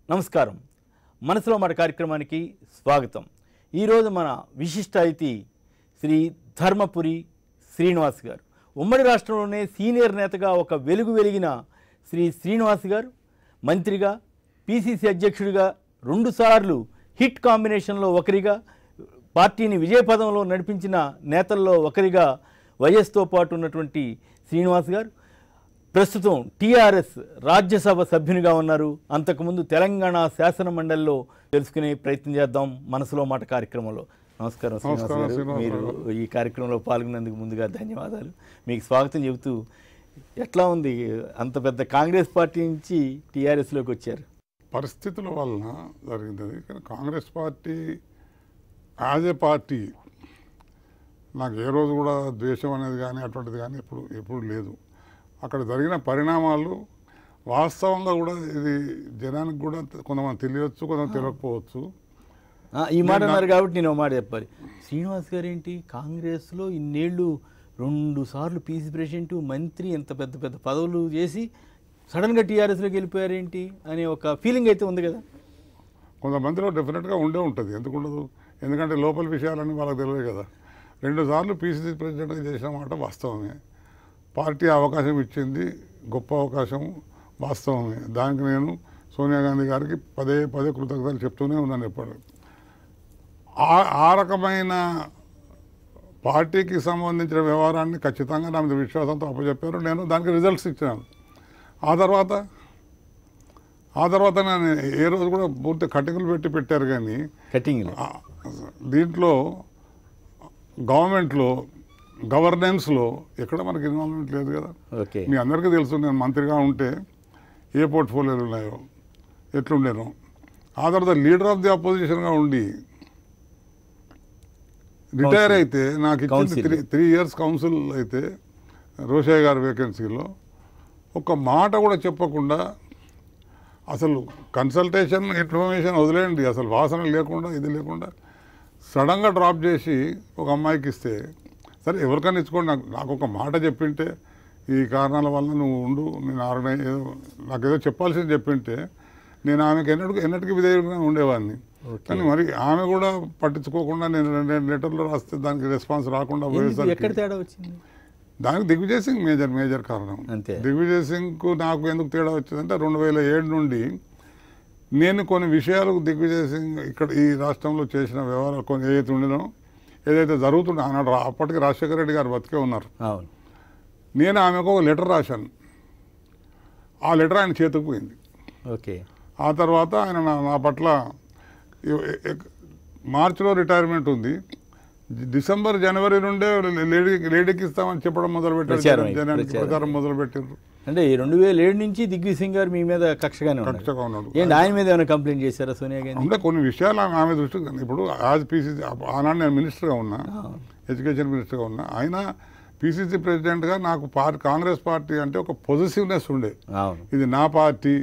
నమస్కారం. మనసులో మాట కార్యక్రమానికి స్వాగతం. ఈరోజు మన విశిష్ట అతిథి శ్రీ ధర్మపురి శ్రీనివాస్ గారు. ఉమ్మడి రాష్ట్రంలోనే సీనియర్ నేతగా ఒక వెలుగు వెలిగిన శ్రీ శ్రీనివాస్ గారు మంత్రిగా, పిసిసి అధ్యక్షుడిగా, 2 సార్లు హిట్ కాంబినేషన్లో ఒకరిగా, పార్టీని విజయపదంలో నడిపించిన నేతల్లో ఒకరిగా వైఎస్తో పాటు ఉన్నటువంటి శ్రీనివాస్ గారు ప్రస్తుతం టీఆర్ఎస్ రాజ్యసభ సభ్యునిగా ఉన్నారు. అంతకుముందు తెలంగాణ శాసన మండలిలో తెలుసుకునే ప్రయత్నం చేద్దాం మనసులో మాట కార్యక్రమంలో. నమస్కారం శ్రీనివాస్ గారు, మీరు ఈ కార్యక్రమంలో పాల్గొన్నందుకు ముందుగా ధన్యవాదాలు. మీకు స్వాగతం చెబుతూ, ఎట్లా ఉంది, అంత పెద్ద కాంగ్రెస్ పార్టీ నుంచి టీఆర్ఎస్లోకి వచ్చారు? పరిస్థితుల వలన జరిగింది. కానీ Congress party as a party నాకు ఏ రోజు కూడా ద్వేషం అనేది కానీ అటువంటిది కానీ ఎప్పుడు లేదు. అక్కడ జరిగిన పరిణామాలు వాస్తవంగా కూడా ఇది జనానికి కూడా కొంతమంది తెలియచ్చు, కొంతమంది తెలియకపోవచ్చు. ఈ మాట అన్నారు కాబట్టి నేను మాట చెప్పాలి. శ్రీనివాస్ గారు ఏంటి, కాంగ్రెస్లో ఇన్నేళ్ళు 2 సార్లు పీసీ ప్రెసిడెంట్, మంత్రి, ఎంత పెద్ద పెద్ద పదవులు చేసి సడన్గా టీఆర్ఎస్లోకి వెళ్ళిపోయారేంటి అనే ఒక ఫీలింగ్ అయితే ఉంది కదా. కొంతమందిలో డెఫినెట్గా ఉంటుంది. ఎందుకు ఉండదు? ఎందుకంటే లోపల విషయాలన్నీ వాళ్ళకి తెలియదు కదా. 2 సార్లు పీసీసీ ప్రెసిడెంట్గా చేసిన మాట వాస్తవమే. పార్టీ అవకాశం ఇచ్చింది, గొప్ప అవకాశం, వాస్తవమే. దానికి నేను సోనియా గాంధీ గారికి పదే కృతజ్ఞతలు చెప్తూనే ఉన్నాను ఎప్పుడు. ఆ రకమైన పార్టీకి సంబంధించిన వ్యవహారాన్ని ఖచ్చితంగా నా మీద విశ్వాసంతో అప్పచెప్పారు. నేను దానికి రిజల్ట్స్ ఇచ్చినాను. ఆ తర్వాత నేను ఏ రోజు కూడా పూర్తి కటింగ్లు పెట్టారు. కానీ దీంట్లో గవర్నమెంట్లో గవర్నెన్స్లో ఎక్కడ మనకి ఇన్వాల్వ్మెంట్ లేదు కదా. మీ అందరికీ తెలుసు, నేను మంత్రిగా ఉంటే ఏ పోర్ట్ఫోలియోలు ఉన్నాయో, ఎట్లుండేనో. ఆ తర్వాత లీడర్ ఆఫ్ ది అపోజిషన్గా ఉండి రిటైర్ అయితే నాకు ఇచ్చింది 3 years కౌన్సిల్ అయితే రోషయ్య గారి వేకెన్సీలో ఒక మాట కూడా చెప్పకుండా, అసలు కన్సల్టేషన్ ఇన్ఫర్మేషన్ వదిలేయండి, అసలు వాసన లేకుండా ఇది లేకుండా సడన్గా డ్రాప్ చేసి ఒక అమ్మాయికి ఇస్తే, సరే ఎవరికైనా ఇచ్చుకోండి, నాకు ఒక మాట చెప్పింటే, ఈ కారణాల వల్ల నువ్వు ఉండు, నేను నాకు ఏదో చెప్పాల్సింది చెప్పింటే నేను ఆమెకు ఎన్నటికీ విధేయంగా ఉండేవాడిని. కానీ మరి ఆమె కూడా పట్టించుకోకుండా నేను 2 లెటర్లు రాస్తే దానికి రెస్పాన్స్ రాకుండా పోయేసరికి దానికి దిగ్విజయ్ సింగ్ మేజర్ కారణం. దిగ్విజయ్ సింగ్కు నాకు ఎందుకు తేడా వచ్చిందంటే 2007 నుండి నేను కొన్ని విషయాలు దిగ్విజయ్ సింగ్ ఇక్కడ ఈ రాష్ట్రంలో చేసిన వ్యవహారాలు కొన్ని ఏదైతే ఉండేనో, ఏదైతే జరుగుతుందో, ఆనాడు అప్పటికి రాజశేఖర రెడ్డి గారు బతికే ఉన్నారు. నేను ఆమెకు ఒక లెటర్ రాశాను. ఆ లెటర్ ఆయన చేతికి పోయింది. ఆ తర్వాత ఆయన నా పట్ల మార్చిలో రిటైర్మెంట్ ఉంది, డిసెంబర్ జనవరి నుండే లేడీకి ఇస్తామని చెప్పడం మొదలుపెట్టారు, జనానికి ప్రచారం మొదలుపెట్టారు. అంటే 2007 నుంచి దిగ్విజయ్ సింగ్ గారు మీ మీద కక్షగా ఉన్నాడు. ఆయన మీద ఏమైనా కంప్లైంట్ చేశారా సోనియా గాంధీ? అంటే కొన్ని విషయాలు ఆమె దృష్టికి, ఇప్పుడు యాజ్ పీసీసీ ఆనాడు నేను మినిస్టర్గా ఉన్నా, ఎడ్యుకేషన్ మినిస్టర్గా ఉన్నా. ఆయన పీసీసీ ప్రెసిడెంట్గా నాకు కాంగ్రెస్ పార్టీ అంటే ఒక పొజిటివ్నెస్ ఉండే, ఇది నా పార్టీ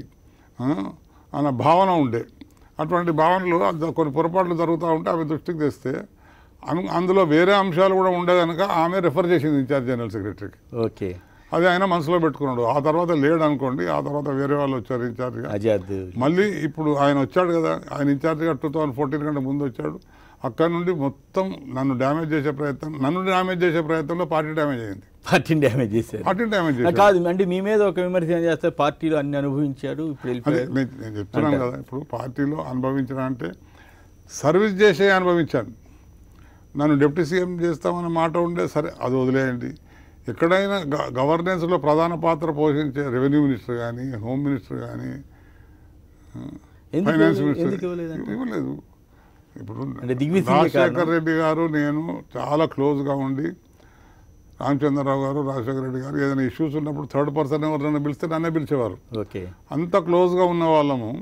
అన్న భావన ఉండే. అటువంటి భావనలు కొన్ని పొరపాట్లు జరుగుతూ ఉంటే ఆమె దృష్టికి తెస్తే అందులో వేరే అంశాలు కూడా ఉండే కనుక ఆమె రెఫర్ చేసింది ఇన్ఛార్జ్ జనరల్ సెక్రటరీకి. అది ఆయన మనసులో పెట్టుకున్నాడు. ఆ తర్వాత లేడు అనుకోండి, ఆ తర్వాత వేరే వాళ్ళు వచ్చారు ఇన్ఛార్జ్గా. మళ్ళీ ఇప్పుడు ఆయన వచ్చాడు కదా, ఆయన ఇన్ఛార్జ్గా 2014 కంటే ముందు వచ్చాడు. అక్కడ నుండి మొత్తం నన్ను డ్యామేజ్ చేసే ప్రయత్నంలో పార్టీ డ్యామేజ్ అయింది. పార్టీ డ్యామేజ్ చేశారు కాదు అంటే మీ మీద ఒక విమర్శన చేస్తే పార్టీలో అన్ని అనుభవించాడు. నేను చెప్తున్నాను కదా, ఇప్పుడు పార్టీలో అనుభవించిన అంటే సర్వీస్ చేసే అనుభవించాను. నన్ను డిప్యూటీ సీఎం చేస్తామన్న మాట ఉండే, సరే అది వదిలేయండి. ఎక్కడైనా గవర్నెన్స్లో ప్రధాన పాత్ర పోషించే రెవెన్యూ మినిస్టర్ కానీ, హోమ్ మినిస్టర్ కానీ, ఫైనాన్స్ మినిస్టర్ ఇవ్వలేదు. ఇప్పుడు రాజశేఖర్ రెడ్డి గారు నేను చాలా క్లోజ్గా ఉండి, రామచంద్రరావు గారు, రాజశేఖర రెడ్డి గారు ఏదైనా ఇష్యూస్ ఉన్నప్పుడు థర్డ్ పర్సన్ ఎవరైనా పిలిస్తే నన్నే పిలిచేవారు. అంత క్లోజ్గా ఉన్న వాళ్ళము.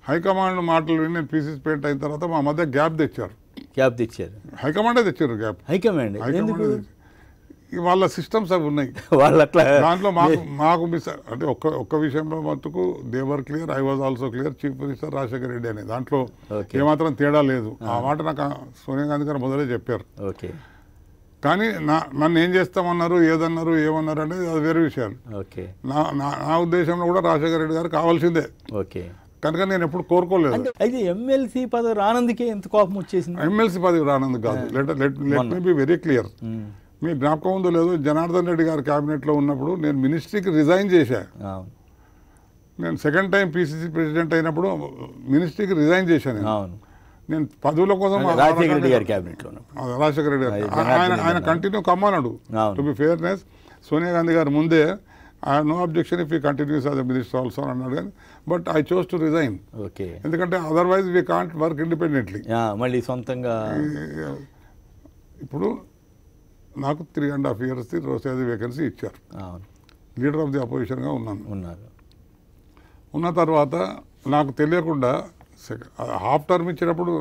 హైకమాండ్ మాటలు విని నేను పీసీసీ ప్రెసిడెంట్ అయిన తర్వాత మా మధ్య గ్యాప్ తెచ్చారు. హైకమాండే తెచ్చారు గ్యాప్. వాళ్ళ సిస్టమ్స్ అవి ఉన్నాయి. దాంట్లో మాకు మిస్ అంటే ఒక్క విషయంలో మటుకు they were clear, I was also clear, chief minister Rajasekhara Reddy అనే దాంట్లో ఏమాత్రం తేడా లేదు. ఆ మాట నాకు సోనియా గాంధీ గారు మొదలే చెప్పారు. కానీ నన్ను ఏం చేస్తామన్నారు, ఏమన్నారు అనేది అది వేరే విషయాలు. నా ఉద్దేశంలో కూడా రాజశేఖర రెడ్డి గారు కావాల్సిందే. కనుక నేను ఎప్పుడు కోరుకోలేదు. అంటే అయితే ఎమ్మెల్సీ పదవి రానందుకే ఎంత కోపం వచ్చేసింది? ఎమ్మెల్సీ పదవి రానందుకు కాదు. Let me be very clear. మీరు జ్ఞాపకం ఉందో లేదో, జనార్దన్ రెడ్డి గారు క్యాబినెట్లో ఉన్నప్పుడు నేను మినిస్ట్రీకి రిజైన్ చేశా. అవును నేను సెకండ్ టైం పిసిసి ప్రెసిడెంట్ అయినప్పుడు మినిస్ట్రీకి రిజైన్ చేశాను. అవును నేను పదవుల కోసం రాజశేఖర రెడ్డి గారి క్యాబినెట్లో రాజశేఖర రెడ్డి గారు ఆయన కంటిన్యూ కమ్మన్నాడు. To be fairness, Sonia Gandhi గారు ముందే I no objection if you continues as a minister also అన్నాడు, కానీ but I chose to resign. Okay. ఎందుకంటే otherwise we can't work independently. మళ్ళీ సొంతంగా ఇప్పుడు నాకు 3.5 years రోసేది వేకెన్సీ ఇచ్చారు. అవును లీడర్ ఆఫ్ ది అపోజిషన్గా ఉన్నారు. ఉన్న తర్వాత నాకు తెలియకుండా హాఫ్ టర్మ్ ఇచ్చినప్పుడు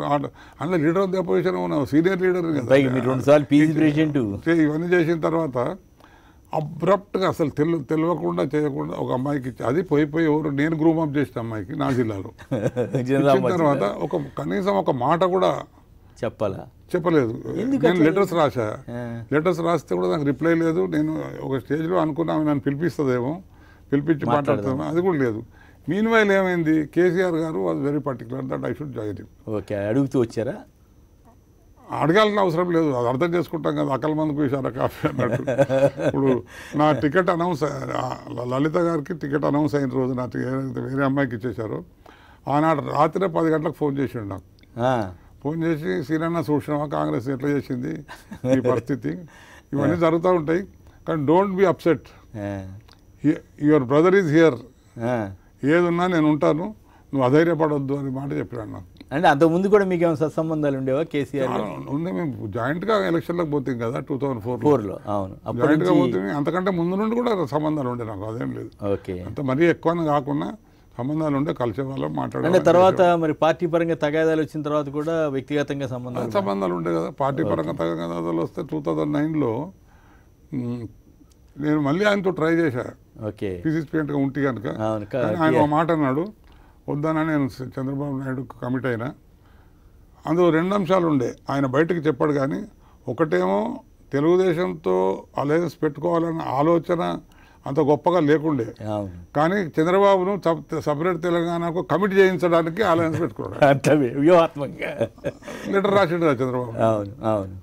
అందులో లీడర్ ఆఫ్ ది అపోజిషన్ ఉన్నావు, సీనియర్ లీడర్ కదా, 2 సార్లు పీసీ ప్రెసిడెంట్. ఇవన్నీ చేసిన తర్వాత అబ్రప్ట్గా అసలు తెలియకుండా చేయకుండా ఒక అమ్మాయికి ఇచ్చి, అది పోయి ఎవరు నేను గ్రూమ్ అప్ చేసిన అమ్మాయికి నా జిల్లాలో ఇచ్చిన తర్వాత కనీసం ఒక మాట కూడా చెప్పలేదు. నేను లెటర్స్ రాశా, లెటర్స్ రాస్తే కూడా నాకు రిప్లై లేదు. నేను ఒక స్టేజ్లో అనుకున్నాను నన్ను పిలిపిస్తుందేమో, పిలిపించి మాట్లాడుతాను, అది కూడా లేదు. మీన్ వైల్ ఏమైంది, కేసీఆర్ గారు was very particular that I should join. Okay, అడుగుతూ వచ్చారా? అడగాల్సిన అవసరం లేదు, అది అర్థం చేసుకుంటాం కదా, అకల్ మందుకు ఇషారా కాఫీ అన్నట్టు. ఇప్పుడు నా టికెట్ అనౌన్స్, లలిత గారికి టికెట్ అనౌన్స్ అయిన రోజు నాకు వేరే అమ్మాయికి ఇచ్చేశారు. ఆనాడు రాత్రి 10 గంటలకు ఫోన్ చేసిండు నాకు. ఫోన్ చేసి, సీనన్న చూసినావా కాంగ్రెస్ ఎట్లా చేసింది, ఈ పరిస్థితి, ఇవన్నీ జరుగుతూ ఉంటాయి, కానీ don't be upset, your brother is here, ఏదున్నా నేను ఉంటాను, నువ్వు అధైర్యపడొద్దు అని మాట చెప్పాను నాకు. అంటే అంతకుముందు కూడా మీకు ఏమైనా సత్సంబంధాలు ఉండేవా కేసీఆర్? ఉండే, మేము జాయింట్గా ఎలక్షన్లకు పోతాం కదా 2004లో. అవును, జాయింట్గా పోతుంది. అంతకంటే ముందు నుండి కూడా సంబంధాలు ఉండే నాకు, అదేం లేదు. ఓకే, అంత మరీ ఎక్కువ కాకుండా సంబంధాలు ఉండే, కలిసే వాళ్ళం, మాట్లాడే. తర్వాత మరి పార్టీ పరంగా తగాదాలు వచ్చిన తర్వాత కూడా వ్యక్తిగతంగా సంబంధాలు ఉండే కదా. పార్టీ పరంగా తగాదాలు వస్తే 2009లో నేను మళ్ళీ ఆయనతో ట్రై చేశా, పిసిసి ప్రెసిడెంట్గా ఉంటే కనుక. ఆయన ఒక మాట అన్నాడు, వద్దానని నేను చంద్రబాబు నాయుడుకు కమిట్ అయినా. అందులో 2 అంశాలు ఉండే, ఆయన బయటకు చెప్పాడు, కానీ ఒకటేమో తెలుగుదేశంతో అలయన్స్ పెట్టుకోవాలన్న ఆలోచన అంత గొప్పగా లేకుండే, కానీ చంద్రబాబును సపరేట్ తెలంగాణకు కమిట్ చేయించడానికి అలయన్స్ పెట్టుకున్నాడు. లెటర్ రాసిండు కదా చంద్రబాబు.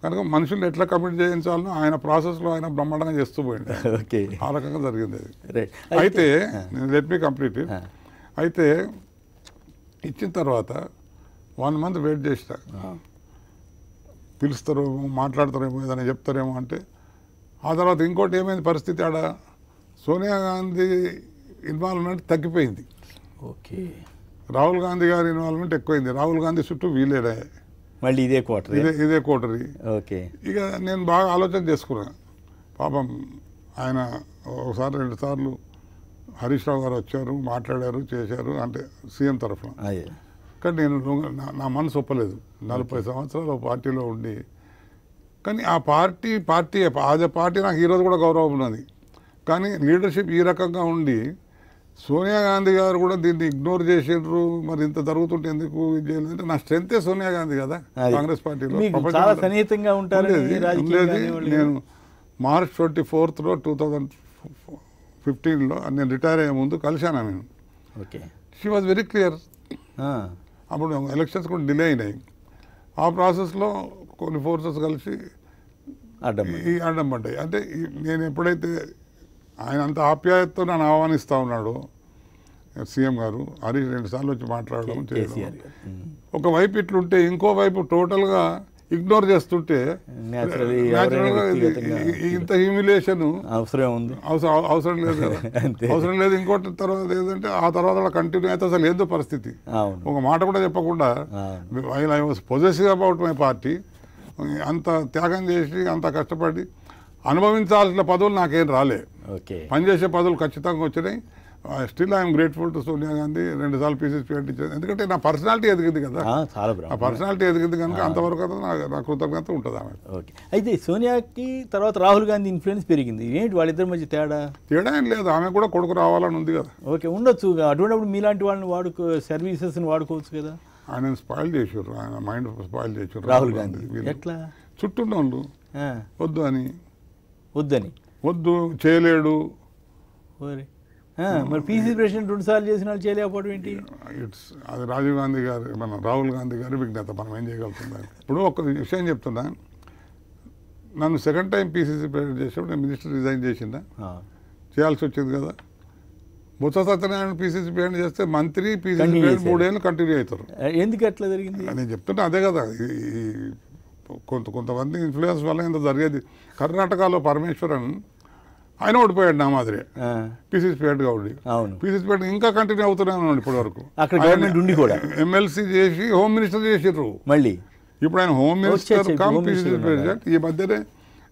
కనుక మనుషులు ఎట్లా కమిట్ చేయించాలనో ఆయన ప్రాసెస్లో ఆయన బ్రహ్మాండంగా చేస్తూ పోయింది. ఆ రకంగా జరిగింది అది. అయితే లెట్ మీ కంప్లీట్. అయితే ఇచ్చిన తర్వాత 1 month వెయిట్ చేస్తా, పిలుస్తారేమో, మాట్లాడతారేమో, ఏదైనా చెప్తారేమో అంటే. ఆ తర్వాత ఇంకోటి ఏమైంది పరిస్థితి, ఆడ సోనియా గాంధీ ఇన్వాల్వ్మెంట్ తగ్గిపోయింది. ఓకే, రాహుల్ గాంధీ గారి ఇన్వాల్వ్మెంట్ ఎక్కువైంది. రాహుల్ గాంధీ చుట్టూ వీలేడే, మళ్ళీ ఇదే కోటరీ. ఓకే, ఇక నేను బాగా ఆలోచన చేసుకున్నా, పాపం ఆయన ఒకసారి 2 సార్లు హరీష్ రావు గారు వచ్చారు, మాట్లాడారు, చేశారు, అంటే సీఎం తరఫున. కానీ నేను నా మనసు ఒప్పలేదు. 40 సంవత్సరాలు పార్టీలో ఉండి, కానీ ఆ పార్టీ ఆ పార్టీ నాకు ఈరోజు కూడా గౌరవం ఉన్నది. కానీ లీడర్షిప్ ఈ రకంగా ఉండి సోనియా గాంధీ గారు కూడా దీన్ని ఇగ్నోర్ చేసిండ్రు. మరి ఇంత జరుగుతుంటే ఎందుకు ఇది చేయలేదు? నా స్ట్రెంతే సోనియా గాంధీ కదా కాంగ్రెస్ పార్టీలో. నేను March 24th 2015లో నేను రిటైర్ అయ్యే ముందు కలిశాను నేను. She was very clear. అప్పుడు ఎలక్షన్స్ కూడా డిలే అయినాయి. ఆ ప్రాసెస్లో కొన్ని ఫోర్సెస్ కలిసి అడ్డం పడ్డాయి. అంటే నేను ఎప్పుడైతే ఆయన అంత ఆప్యాయతతో నన్ను ఆహ్వానిస్తూ ఉన్నాడు సీఎం గారు, హరీష్ 2 సార్లు వచ్చి మాట్లాడడం చేయడం, ఒకవైపు ఇట్లుంటే ఇంకో వైపు టోటల్గా ఇగ్నోర్ చేస్తుంటే ఇంత హ్యూమిలేషన్ అవసరం లేదు కదా. అవసరం లేదు. ఇంకోటి తర్వాత ఏంటంటే ఆ తర్వాత కంటిన్యూ అయితే అసలు ఏదో పరిస్థితి, ఒక మాట కూడా చెప్పకుండా I was possessive about my party. అంత త్యాగం చేసి అంత కష్టపడి అనుభవించాల్సిన పదవులు నాకేం రాలే, పనిచేసే పదవులు ఖచ్చితంగా వచ్చినాయి. Still I'm grateful to Sonia Gandhi. 2 సార్లు పీసీసీ ప్రెసిడెంట్ ఇచ్చారు. ఎందుకంటే నా పర్సనాలిటీ ఎదిగింది కదా, ఆ పర్సనాలిటీ ఎదిగింది కనుక అంతవరకు నా కృతజ్ఞత ఉంటుంది ఆమె. అయితే సోనియాకి తర్వాత రాహుల్ గాంధీ ఇన్ఫ్లుయెన్స్ పెరిగింది. ఏంటి వాళ్ళిద్దరి మధ్య తేడా ఏం లేదు, ఆమె కూడా కొడుకు రావాలని ఉంది కదా. ఓకే, ఉండొచ్చు. అటువంటిప్పుడు మీలాంటి వాళ్ళని సర్వీసెస్ని వాడుకోవచ్చు కదా. ఆయన స్పాయిల్ చేశారు, ఆయన మైండ్ స్పాయిల్ చేశారు రాహుల్ గాంధీ. ఎట్లా? చుట్టూ వాళ్ళు వద్దు వద్దని వద్దు చేయలేడు మరి పీసీసీ ప్రెసిడెంట్ 2 సార్లు చేసిన వాళ్ళు చేయలేకపోవడం ఏంటి? అది రాజీవ్ గాంధీ గారు, మన రాహుల్ గాంధీ గారి విజ్ఞత, మనం ఏం చేయగలుగుతున్నాం. ఇప్పుడు ఒక విషయం చెప్తున్నా, నన్ను సెకండ్ టైం పీసీసీ ప్రెసిడెంట్ చేసినప్పుడు నేను మినిస్టర్ రిజైన్ చేసిందా, చేయాల్సి వచ్చింది కదా. బొత్స సత్యనారాయణ పీసీసీ ప్రెసిడెంట్ చేస్తే మంత్రి పీసీసీ ప్రెసిడెంట్ 3 ఏళ్ళు కంటిన్యూ అవుతారు. ఎందుకు అట్లా జరిగింది? నేను చెప్తున్నా అదే కదా, కొంతమంది ఇన్ఫ్లుయెన్స్ వల్ల ఇంత జరిగేది. కర్ణాటకలో పరమేశ్వరన్ ఆయన ఓడిపోయాడు నా మాదిరి పీసీసీ ప్రెసిడెంట్ కాబట్టి. పీసీసీ ప్రెసిడెంట్ ఇంకా కంటిన్యూ అవుతూనే ఉన్నాడు ఇప్పటి వరకు. ఎమ్మెల్సీ చేసి హోమ్ మినిస్టర్ చేసిర్రు. మళ్ళీ ఇప్పుడు ఆయన home minister cum PCC president. ఈ మధ్యనే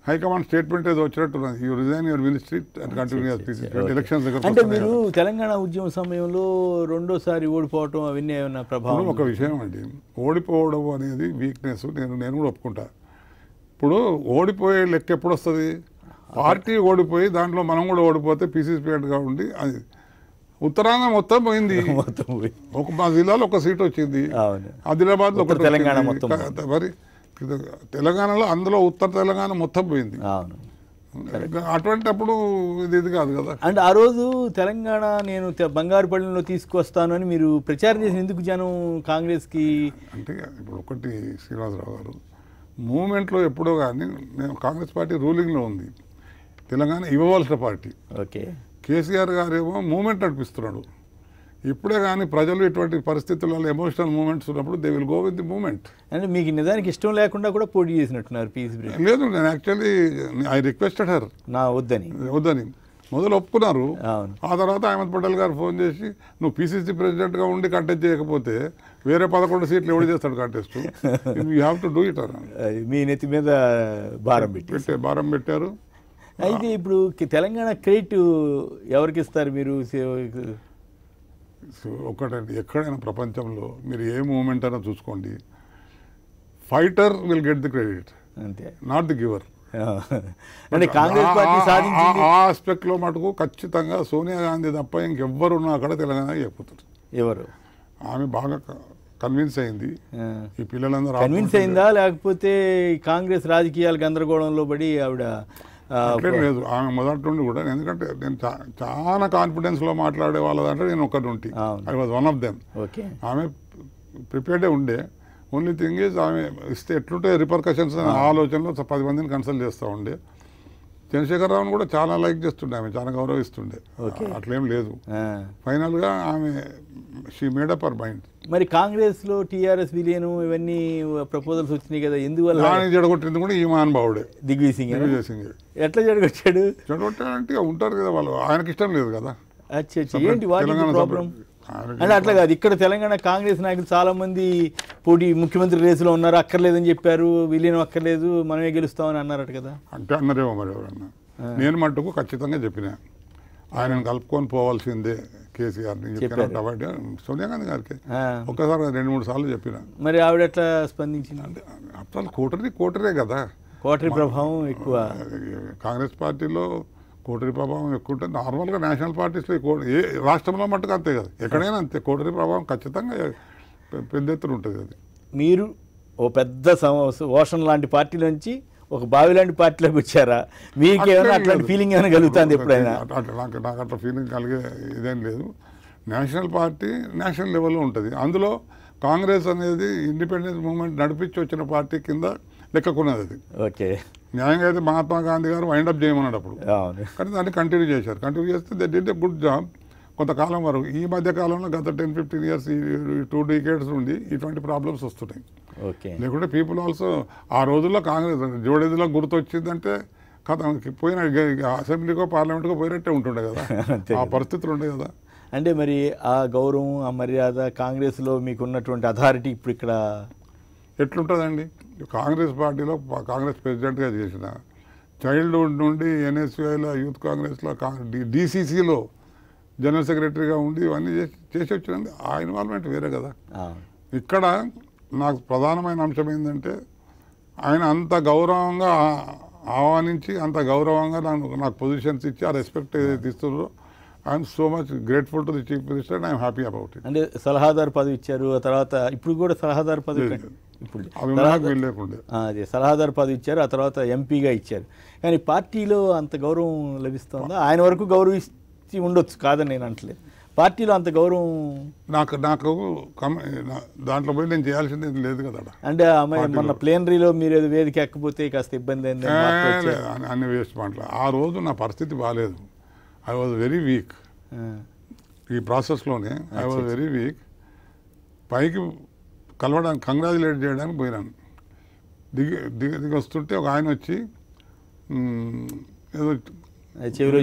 హైకమాండ్ స్టేట్మెంట్ ఏదో వచ్చినట్టున్నది, you resign your ministry and continue as PCC president. Elections దగ్గర అంటే మీరు తెలంగాణ ఉద్యమం సమయంలో రెండోసారి ఓడిపోవటం అవన్నీ ఏమైనా ప్రభావం? ఒక విషయం అండి, ఓడిపోవడం అనేది వీక్నెస్, నేను కూడా ఒప్పుకుంటా. ఇప్పుడు ఓడిపోయే లెక్క ఎప్పుడు వస్తుంది? పార్టీ ఓడిపోయి దాంట్లో మనం కూడా ఓడిపోతే పీసీసీ ప్రెసిడెంట్గా ఉండి అది ఉత్తరాంధ్ర మొత్తం పోయింది. మా జిల్లాలో ఒక సీట్ వచ్చింది, ఆదిలాబాద్లో ఒక తెలంగాణ మరి తెలంగాణలో అందులో ఉత్తర తెలంగాణ మొత్తం పోయింది. అటువంటిప్పుడు ఇది కాదు కదా. అంటే ఆ రోజు తెలంగాణ నేను బంగారుపల్లిలో తీసుకొస్తాను అని మీరు ప్రచారం చేసిన ఎందుకు జనం కాంగ్రెస్కి? అంటే ఇప్పుడు ఒకటి శ్రీనివాసరావు గారు, మూమెంట్లో ఎప్పుడో కానీ నేను కాంగ్రెస్ పార్టీ రూలింగ్లో ఉంది, తెలంగాణ ఇవ్వవలసిన పార్టీ. ఓకే, కేసీఆర్ గారేమో మూమెంట్ నడిపిస్తున్నాడు. ఇప్పుడే కానీ ప్రజలు ఇటువంటి పరిస్థితులలో ఎమోషనల్ మూమెంట్స్ ఉన్నప్పుడు they will go with the moment. అంటే మీకు నిజానికి ఇష్టం లేకుండా కూడా పోటీ చేసినట్టున్నారు పీసీసీ ప్రెసిడెంట్? లేదు, నేను యాక్చువల్లీ ఐ రిక్వెస్టెడ్ హర్ వద్దని మొదలు ఒప్పుకున్నారు. ఆ తర్వాత అహ్మద్ పటేల్ గారు ఫోన్ చేసి నువ్వు పీసీసీ ప్రెసిడెంట్గా ఉండి కంటెస్ట్ చేయకపోతే వేరే 11 సీట్లు ఎవడు చేస్తాడు contest, you have to do it అన్నారు. మీ నెత్తి మీద భారం పెట్టారు. అయితే ఇప్పుడు తెలంగాణ క్రెడిట్ ఎవరికి ఇస్తారు మీరు? ఒకటండి, ఎక్కడైనా ప్రపంచంలో మీరు ఏ మూమెంట్ అయినా చూసుకోండి, fighter will get the credit, అంతే, నాట్ ది గివర్. అంటే కాంగ్రెస్ పార్టీ సాధించింది ఆ ఆస్పెక్ట్లో మటుకు ఖచ్చితంగా సోనియా గాంధీ తప్ప ఇంకెవ్వరున్నా అక్కడ తెలంగాణ చెప్పిపోతారు. ఎవరు? ఆమె బాగా కన్విన్స్ అయింది. ఈ పిల్లలందరూ కన్విన్స్ అయిందా లేకపోతే కాంగ్రెస్ రాజకీయాలు గందరగోళంలో పడి ఆవిడ? లేదు, ఆమె మొదటి నుండి కూడా, ఎందుకంటే నేను చాలా కాన్ఫిడెన్స్లో మాట్లాడే వాళ్ళ దాంట్లో నేను ఒకటి ఉంటే I was one of them. ఆమె ప్రిపేర్డే ఉండే. ఓన్లీ థింగ్ ఈజ్ ఆమె ఇస్తే ఎట్లుంటే రిపర్కషన్స్ అనే ఆలోచనలో 10 మందిని కన్సల్ట్ చేస్తూ ఉండే. చంద్రశేఖరరావుని కూడా చాలా లైక్ చేస్తుండే, ఆమె చాలా గౌరవిస్తుండే, అట్లేం లేదు. ఫైనల్గా ఆమె she made up her mind. మరి కాంగ్రెస్లో టీఆర్ఎస్ విలీనం ఇవన్నీ ప్రపోజల్స్ వచ్చినాయి కదా, ఎందువల్ల? జడగొట్టింది కూడా ఈ మహానుభావుడే, దిగ్విజయ్ సింగ్. ఎట్లా జడగొట్టాడు? జడగొట్టాడంటే ఉంటారు కదా వాళ్ళు, ఆయనకి ఇష్టం లేదు కదా. ఏంటి వాటి ప్రాబ్లం? అంటే అట్లా కాదు, ఇక్కడ తెలంగాణ కాంగ్రెస్ నాయకులు చాలా మంది పోటీ ముఖ్యమంత్రి రేసులో ఉన్నారు, అక్కర్లేదని చెప్పారు, విలీనం అక్కర్లేదు మనమే గెలుస్తామని అన్నారట కదా. అంటే అన్నారేమో మరి ఎవరన్నా. నేను మట్టుకు ఖచ్చితంగా చెప్పిన ఆయనను కలుపుకొని పోవాల్సిందే కేసీఆర్ని చెప్పిన సోనియా గాంధీ గారికి ఒక్కసారి 2-3 సార్లు చెప్పిన. మరి ఆవిడ ఎట్లా స్పందించింది? అంటే అసలు కోటరే కదా, కోటరీ ప్రభావం ఎక్కువ కాంగ్రెస్ పార్టీలో. కోటరీ ప్రభావం ఎక్కువ ఉంటుంది. నార్మల్గా నేషనల్ పార్టీస్లో ఏ రాష్ట్రంలో మట్టుకు అంతే కదా, ఎక్కడైనా అంతే. కోటరీ ప్రభావం ఖచ్చితంగా పెద్ద ఎత్తున ఉంటుంది. అది మీరు ఓ పెద్ద ఓషన్ లాంటి పార్టీ నుంచి ఒక బావి లాంటి పార్టీలోకి వచ్చారా? మీకేమైనా అట్లాంటి ఫీలింగ్ ఏమైనా కలుగుతుంది ఎప్పుడైనా? నాకు అట్లా ఫీలింగ్ కలిగే ఇదేం లేదు. నేషనల్ పార్టీ నేషనల్ లెవెల్లో ఉంటుంది. అందులో కాంగ్రెస్ అనేది ఇండిపెండెన్స్ మూవ్మెంట్ నడిపించి వచ్చిన పార్టీ కింద లెక్కకున్నది. అది ఓకే, న్యాయంగా అయితే మహాత్మా గాంధీ గారు వైండప్ చేయమన్నాడు అప్పుడు, కానీ దాన్ని కంటిన్యూ చేశారు. కంటిన్యూ చేస్తే they did a good job కొంతకాలం వరకు. ఈ మధ్య కాలంలో గత 10-15 ఇయర్స్, 2 decades నుండి ఇటువంటి ప్రాబ్లమ్స్ వస్తున్నాయి. లేకుంటే పీపుల్ ఆల్సో ఆ రోజుల్లో కాంగ్రెస్ జోడేదిలో గుర్తొచ్చిందంటే కథ పోయిన అసెంబ్లీకో పార్లమెంట్కో పోయినట్టే ఉంటుండే కదా, ఆ పరిస్థితులు ఉండే కదా. అంటే మరి ఆ గౌరవం, ఆ మర్యాద కాంగ్రెస్లో మీకు ఉన్నటువంటి అథారిటీ ఇప్పుడు ఇక్కడ ఎట్లుంటుందండి? కాంగ్రెస్ పార్టీలో కాంగ్రెస్ ప్రెసిడెంట్గా చేసిన, చైల్డ్హుడ్ నుండి ఎన్ఎస్యుఐలో, యూత్ కాంగ్రెస్లో, డిసిసిలో జనరల్ సెక్రటరీగా ఉండి ఇవన్నీ చేసి వచ్చినండి. ఆ ఇన్వాల్వ్మెంట్ వేరే కదా. ఇక్కడ నాకు ప్రధానమైన అంశం ఏంటంటే ఆయన అంత గౌరవంగా ఆహ్వానించి అంత గౌరవంగా నాకు పొజిషన్స్ ఇచ్చి ఆ రెస్పెక్ట్ ఏదైతే ఇస్తున్నారో I'm so much grateful to the chief minister and I'm happy about it. అంటే సలహాదారు పదవి ఇచ్చారు, ఆ తర్వాత ఇప్పుడు కూడా సలహాదారు పదవి అదే సలహాదారు పదవి ఇచ్చారు, ఆ తర్వాత ఎంపీగా ఇచ్చారు. కానీ పార్టీలో అంత గౌరవం లభిస్తుందా? ఆయన వరకు ఇచ్చి ఉండొచ్చు, కాదని నేను అంటలేదు. పార్టీలో అంత గౌరవం నాకు దాంట్లో పోయి నేను చేయాల్సింది ఏం లేదు కదా. అంటే మొన్న ప్లేనరీలో మీరు ఏదో వేదిక ఎక్కపోతే కాస్త ఇబ్బంది అయింది అన్ని వేస్ట్ మాటలు. ఆ రోజు నా పరిస్థితి బాగాలేదు. I was very weak. ఈ ప్రాసెస్లోనే ఐ వాజ్ వెరీ వీక్. పైకి కలవడానికి కంగ్రాచులేట్ చేయడానికి పోయినాను. దిగి వస్తుంటే ఒక ఆయన వచ్చి ఏదో చెవిలో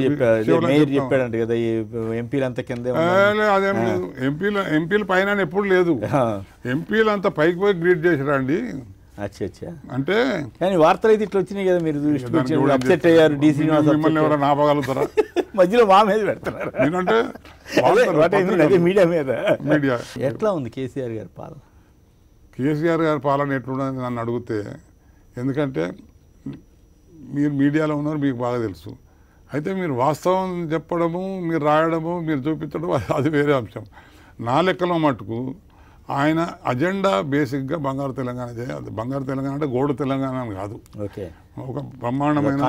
చెప్పాడంట కదా, ఈ ఎంపీలంతా కింద. అదేం లేదు, ఎంపీల పైన ఎప్పుడు లేదు. ఎంపీలంతా పైకి పోయి గ్రీట్ చేసిరా అండి. అచ్చా. అంటే కానీ వార్తలు అయితే ఇట్లా వచ్చినాయి కదా, మీరు అప్సెట్ అయ్యారు. డి శ్రీనివాస్ మిమ్మల్ని ఎవరైనా ఆపగలుగుతారా? మధ్యలో మా మీద పెడుతున్నారు. మీడియా మీద. మీడియా ఎట్లా ఉంది కేసీఆర్ గారి పాలన? కేసీఆర్ గారి పాలన ఎట్లున్నది నన్ను అడిగితే, ఎందుకంటే మీరు మీడియాలో ఉన్నారు, మీకు బాగా తెలుసు. అయితే మీరు వాస్తవం చెప్పడము, మీరు రాయడము, మీరు చూపించడం అది వేరే అంశం. నా లెక్కలో మటుకు ఆయన అజెండా బేసిక్గా బంగారు తెలంగాణ చేయాలి. బంగారు తెలంగాణ అంటే గోడు తెలంగాణ అని కాదు, ఒక బ్రహ్మాండమైన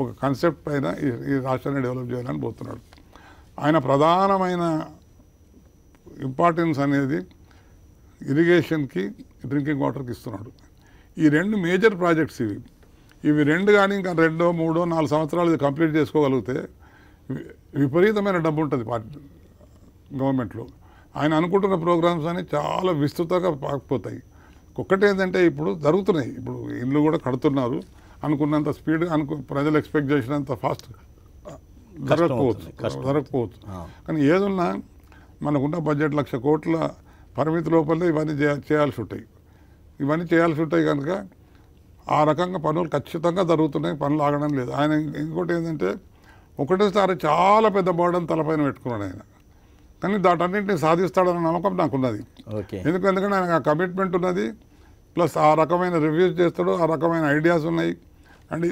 ఒక కాన్సెప్ట్ పైన ఈ రాష్ట్రాన్ని డెవలప్ చేయాలని పోతున్నాడు. ఆయన ప్రధానమైన ఇంపార్టెన్స్ అనేది ఇరిగేషన్కి, డ్రింకింగ్ వాటర్కి ఇస్తున్నాడు. ఈ రెండు మేజర్ ప్రాజెక్ట్స్ ఇవి రెండు కానీ ఇంకా 2, 3, 4 సంవత్సరాలు ఇది కంప్లీట్ చేసుకోగలిగితే విపరీతమైన డబ్బు ఉంటుంది గవర్నమెంట్లో. ఆయన అనుకుంటున్న ప్రోగ్రామ్స్ అని చాలా విస్తృతంగా పాకపోతాయి. ఒక్కటి ఏంటంటే ఇప్పుడు జరుగుతున్నాయి, ఇప్పుడు ఇల్లు కూడా కడుతున్నారు. అనుకున్నంత స్పీడ్ ప్రజలు ఎక్స్పెక్ట్ చేసినంత ఫాస్ట్ జరగకపోవచ్చు. కానీ ఏదున్నా మనకున్న బడ్జెట్ 1,00,000 కోట్ల పరిమితి లోపలే ఇవన్నీ చేయాల్సి ఉంటాయి కనుక ఆ రకంగా పనులు ఖచ్చితంగా జరుగుతున్నాయి, పనులు ఆగడం లేదు. ఆయన ఇంకోటి ఏంటంటే ఒకటేసారి చాలా పెద్ద బర్డన్ తలపైన పెట్టుకున్నాడు ఆయన. కానీ దాటన్నింటినీ సాధిస్తాడన్న నమ్మకం నాకున్నది. ఎందుకంటే ఆయన కమిట్మెంట్ ఉన్నది, ప్లస్ ఆ రకమైన రివ్యూస్ చేస్తాడు, ఆ రకమైన ఐడియాస్ ఉన్నాయి. And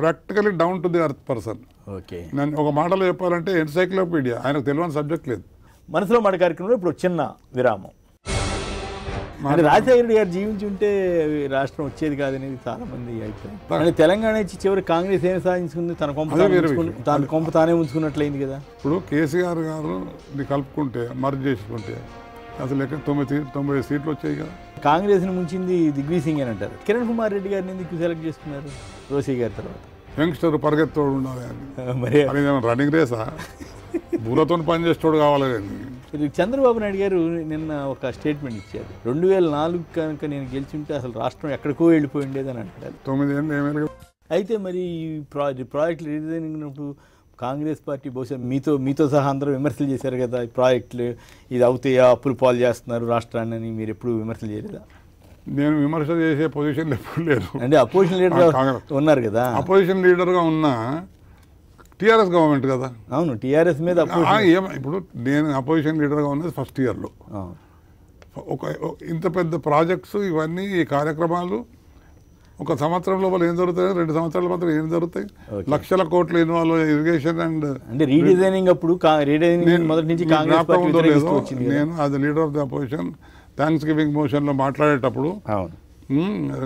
practically down to the earth person. నన్ను ఒక మాటలో చెప్పాలంటే ఎన్సైక్లోపీడియా. ఆయనకు తెలియని సబ్జెక్ట్ లేదు. మనసులో మాట కార్యక్రమంలో ఇప్పుడు చిన్న విరామం. అంటే రాజశేఖర రెడ్డి గారు జీవించి ఉంటే రాష్ట్రం వచ్చేది కాదనేది చాలా మంది అభిప్రాయం. అంటే తెలంగాణ ఇచ్చి చివరి కాంగ్రెస్ ఏమి సాధించుకుంది, తన కొంప తానే ఉంచుకున్నట్లయింది కదా. ఇప్పుడు కేసీఆర్ గారు కలుపుకుంటే మర్జ్ చేసుకుంటే అసలు 90 సీట్లు వచ్చాయి కదా. కాంగ్రెస్ని ముంచింది దిగ్విజయ్ సింగ్ అని అంటారు. కిరణ్ కుమార్ రెడ్డి గారిని ఎందుకు సెలెక్ట్ చేసుకున్నారు రోసీ గారి తర్వాత? యంగ్స్టర్ పరిగెత్తోడు ఉండాలి అని. మరి రన్నింగ్ రేసా? బూరతో పనిచేసేటోడు కావాలి. చంద్రబాబు నాయుడు గారు నిన్న ఒక స్టేట్మెంట్ ఇచ్చారు. 2004 కనుక నేను గెలిచింటే అసలు రాష్ట్రం ఎక్కడికో వెళ్ళిపోయి ఉండేది అని అంటారు. 9 ఏళ్ళు. అయితే మరి ప్రాజెక్టులు రిజైనింగ్ కాంగ్రెస్ పార్టీ బహుశా మీతో సహా అందరూ విమర్శలు చేశారు కదా, ఈ ప్రాజెక్టులు ఇది అవుతాయా, అప్పులు పాలు చేస్తున్నారు రాష్ట్రాన్ని అని. మీరు ఎప్పుడు విమర్శలు చేయలేదా? నేను విమర్శ చేసే పొజిషన్ ఎప్పుడు లేదు. అంటే అపోజిషన్ లీడర్ ఉన్నారు కదా. అపోజిషన్ లీడర్గా ఉన్న టీఆర్ఎస్ గవర్నమెంట్ కదా. అవును, టీఆర్ఎస్ మీద ఇప్పుడు నేను అపోజిషన్ లీడర్గా ఉన్నది ఫస్ట్ ఇయర్లో. ఇంత పెద్ద ప్రాజెక్ట్స్ ఇవన్నీ, ఈ కార్యక్రమాలు ఒక సంవత్సరం లోపల ఏం జరుగుతాయి, 2 సంవత్సరాల మాత్రం ఏం జరుగుతాయి, 1,00,000 కోట్లు ఇన్వాల్వ్ ఇరిగేషన్ అండ్ రీడిజైనింగ్. అప్పుడు మొదటి నుంచి నేను as leader of the opposition thanksgiving మోషన్లో మాట్లాడేటప్పుడు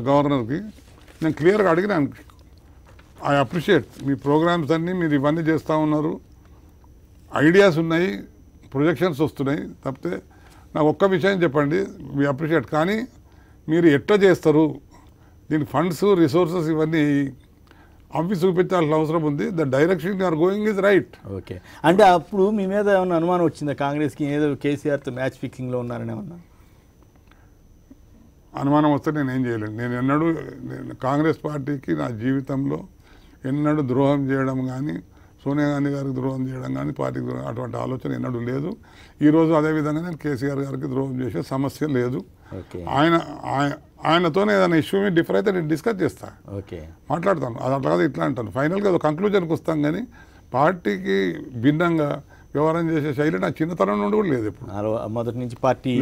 గవర్నర్కి నేను క్లియర్గా అడిగినాను, ఐ అప్రిషియేట్ మీ ప్రోగ్రామ్స్ అన్నీ, మీరు ఇవన్నీ చేస్తూ ఉన్నారు, ఐడియాస్ ఉన్నాయి, ప్రొజెక్షన్స్ వస్తున్నాయి, తప్పితే నాకు ఒక్క విషయం చెప్పండి, మీ అప్రిషియేట్, కానీ మీరు ఎట్లా చేస్తారు, దీనికి ఫండ్స్, రిసోర్సెస్ ఇవన్నీ అవి చూపించాల్సిన అవసరం ఉంది. The direction you are going is right. Okay. అంటే అప్పుడు మీ మీద ఏమన్నా అనుమానం వచ్చిందా కాంగ్రెస్కి, ఏదో కేసీఆర్తో మ్యాచ్ ఫిక్సింగ్లో ఉన్నారని ఏమన్నా? అనుమానం వస్తే నేను ఏం చేయలేను. నేను ఎన్నడూ కాంగ్రెస్ పార్టీకి నా జీవితంలో ఎన్నడూ ద్రోహం చేయడం కానీ, సోనియా గాంధీ గారికి ద్రోహం చేయడం కానీ, పార్టీకి ద్రోహం అటువంటి ఆలోచన ఎన్నడూ లేదు. ఈరోజు అదేవిధంగా నేను కేసీఆర్ గారికి ద్రోహం చేసే సమస్య లేదు. ఆయనతోనే ఏదైనా ఇష్యూ మీద డిఫర్ అయితే నేను డిస్కస్ చేస్తాను, మాట్లాడతాను. అది అట్లా కాదు ఇట్లా అంటాను. ఫైనల్గా కంక్లూజన్కి వస్తాం. కానీ పార్టీకి భిన్నంగా వ్యవహారం చేసే శైలి నా చిన్నతనం నుండి కూడా లేదు. ఇప్పుడు మొదటి నుంచి పార్టీ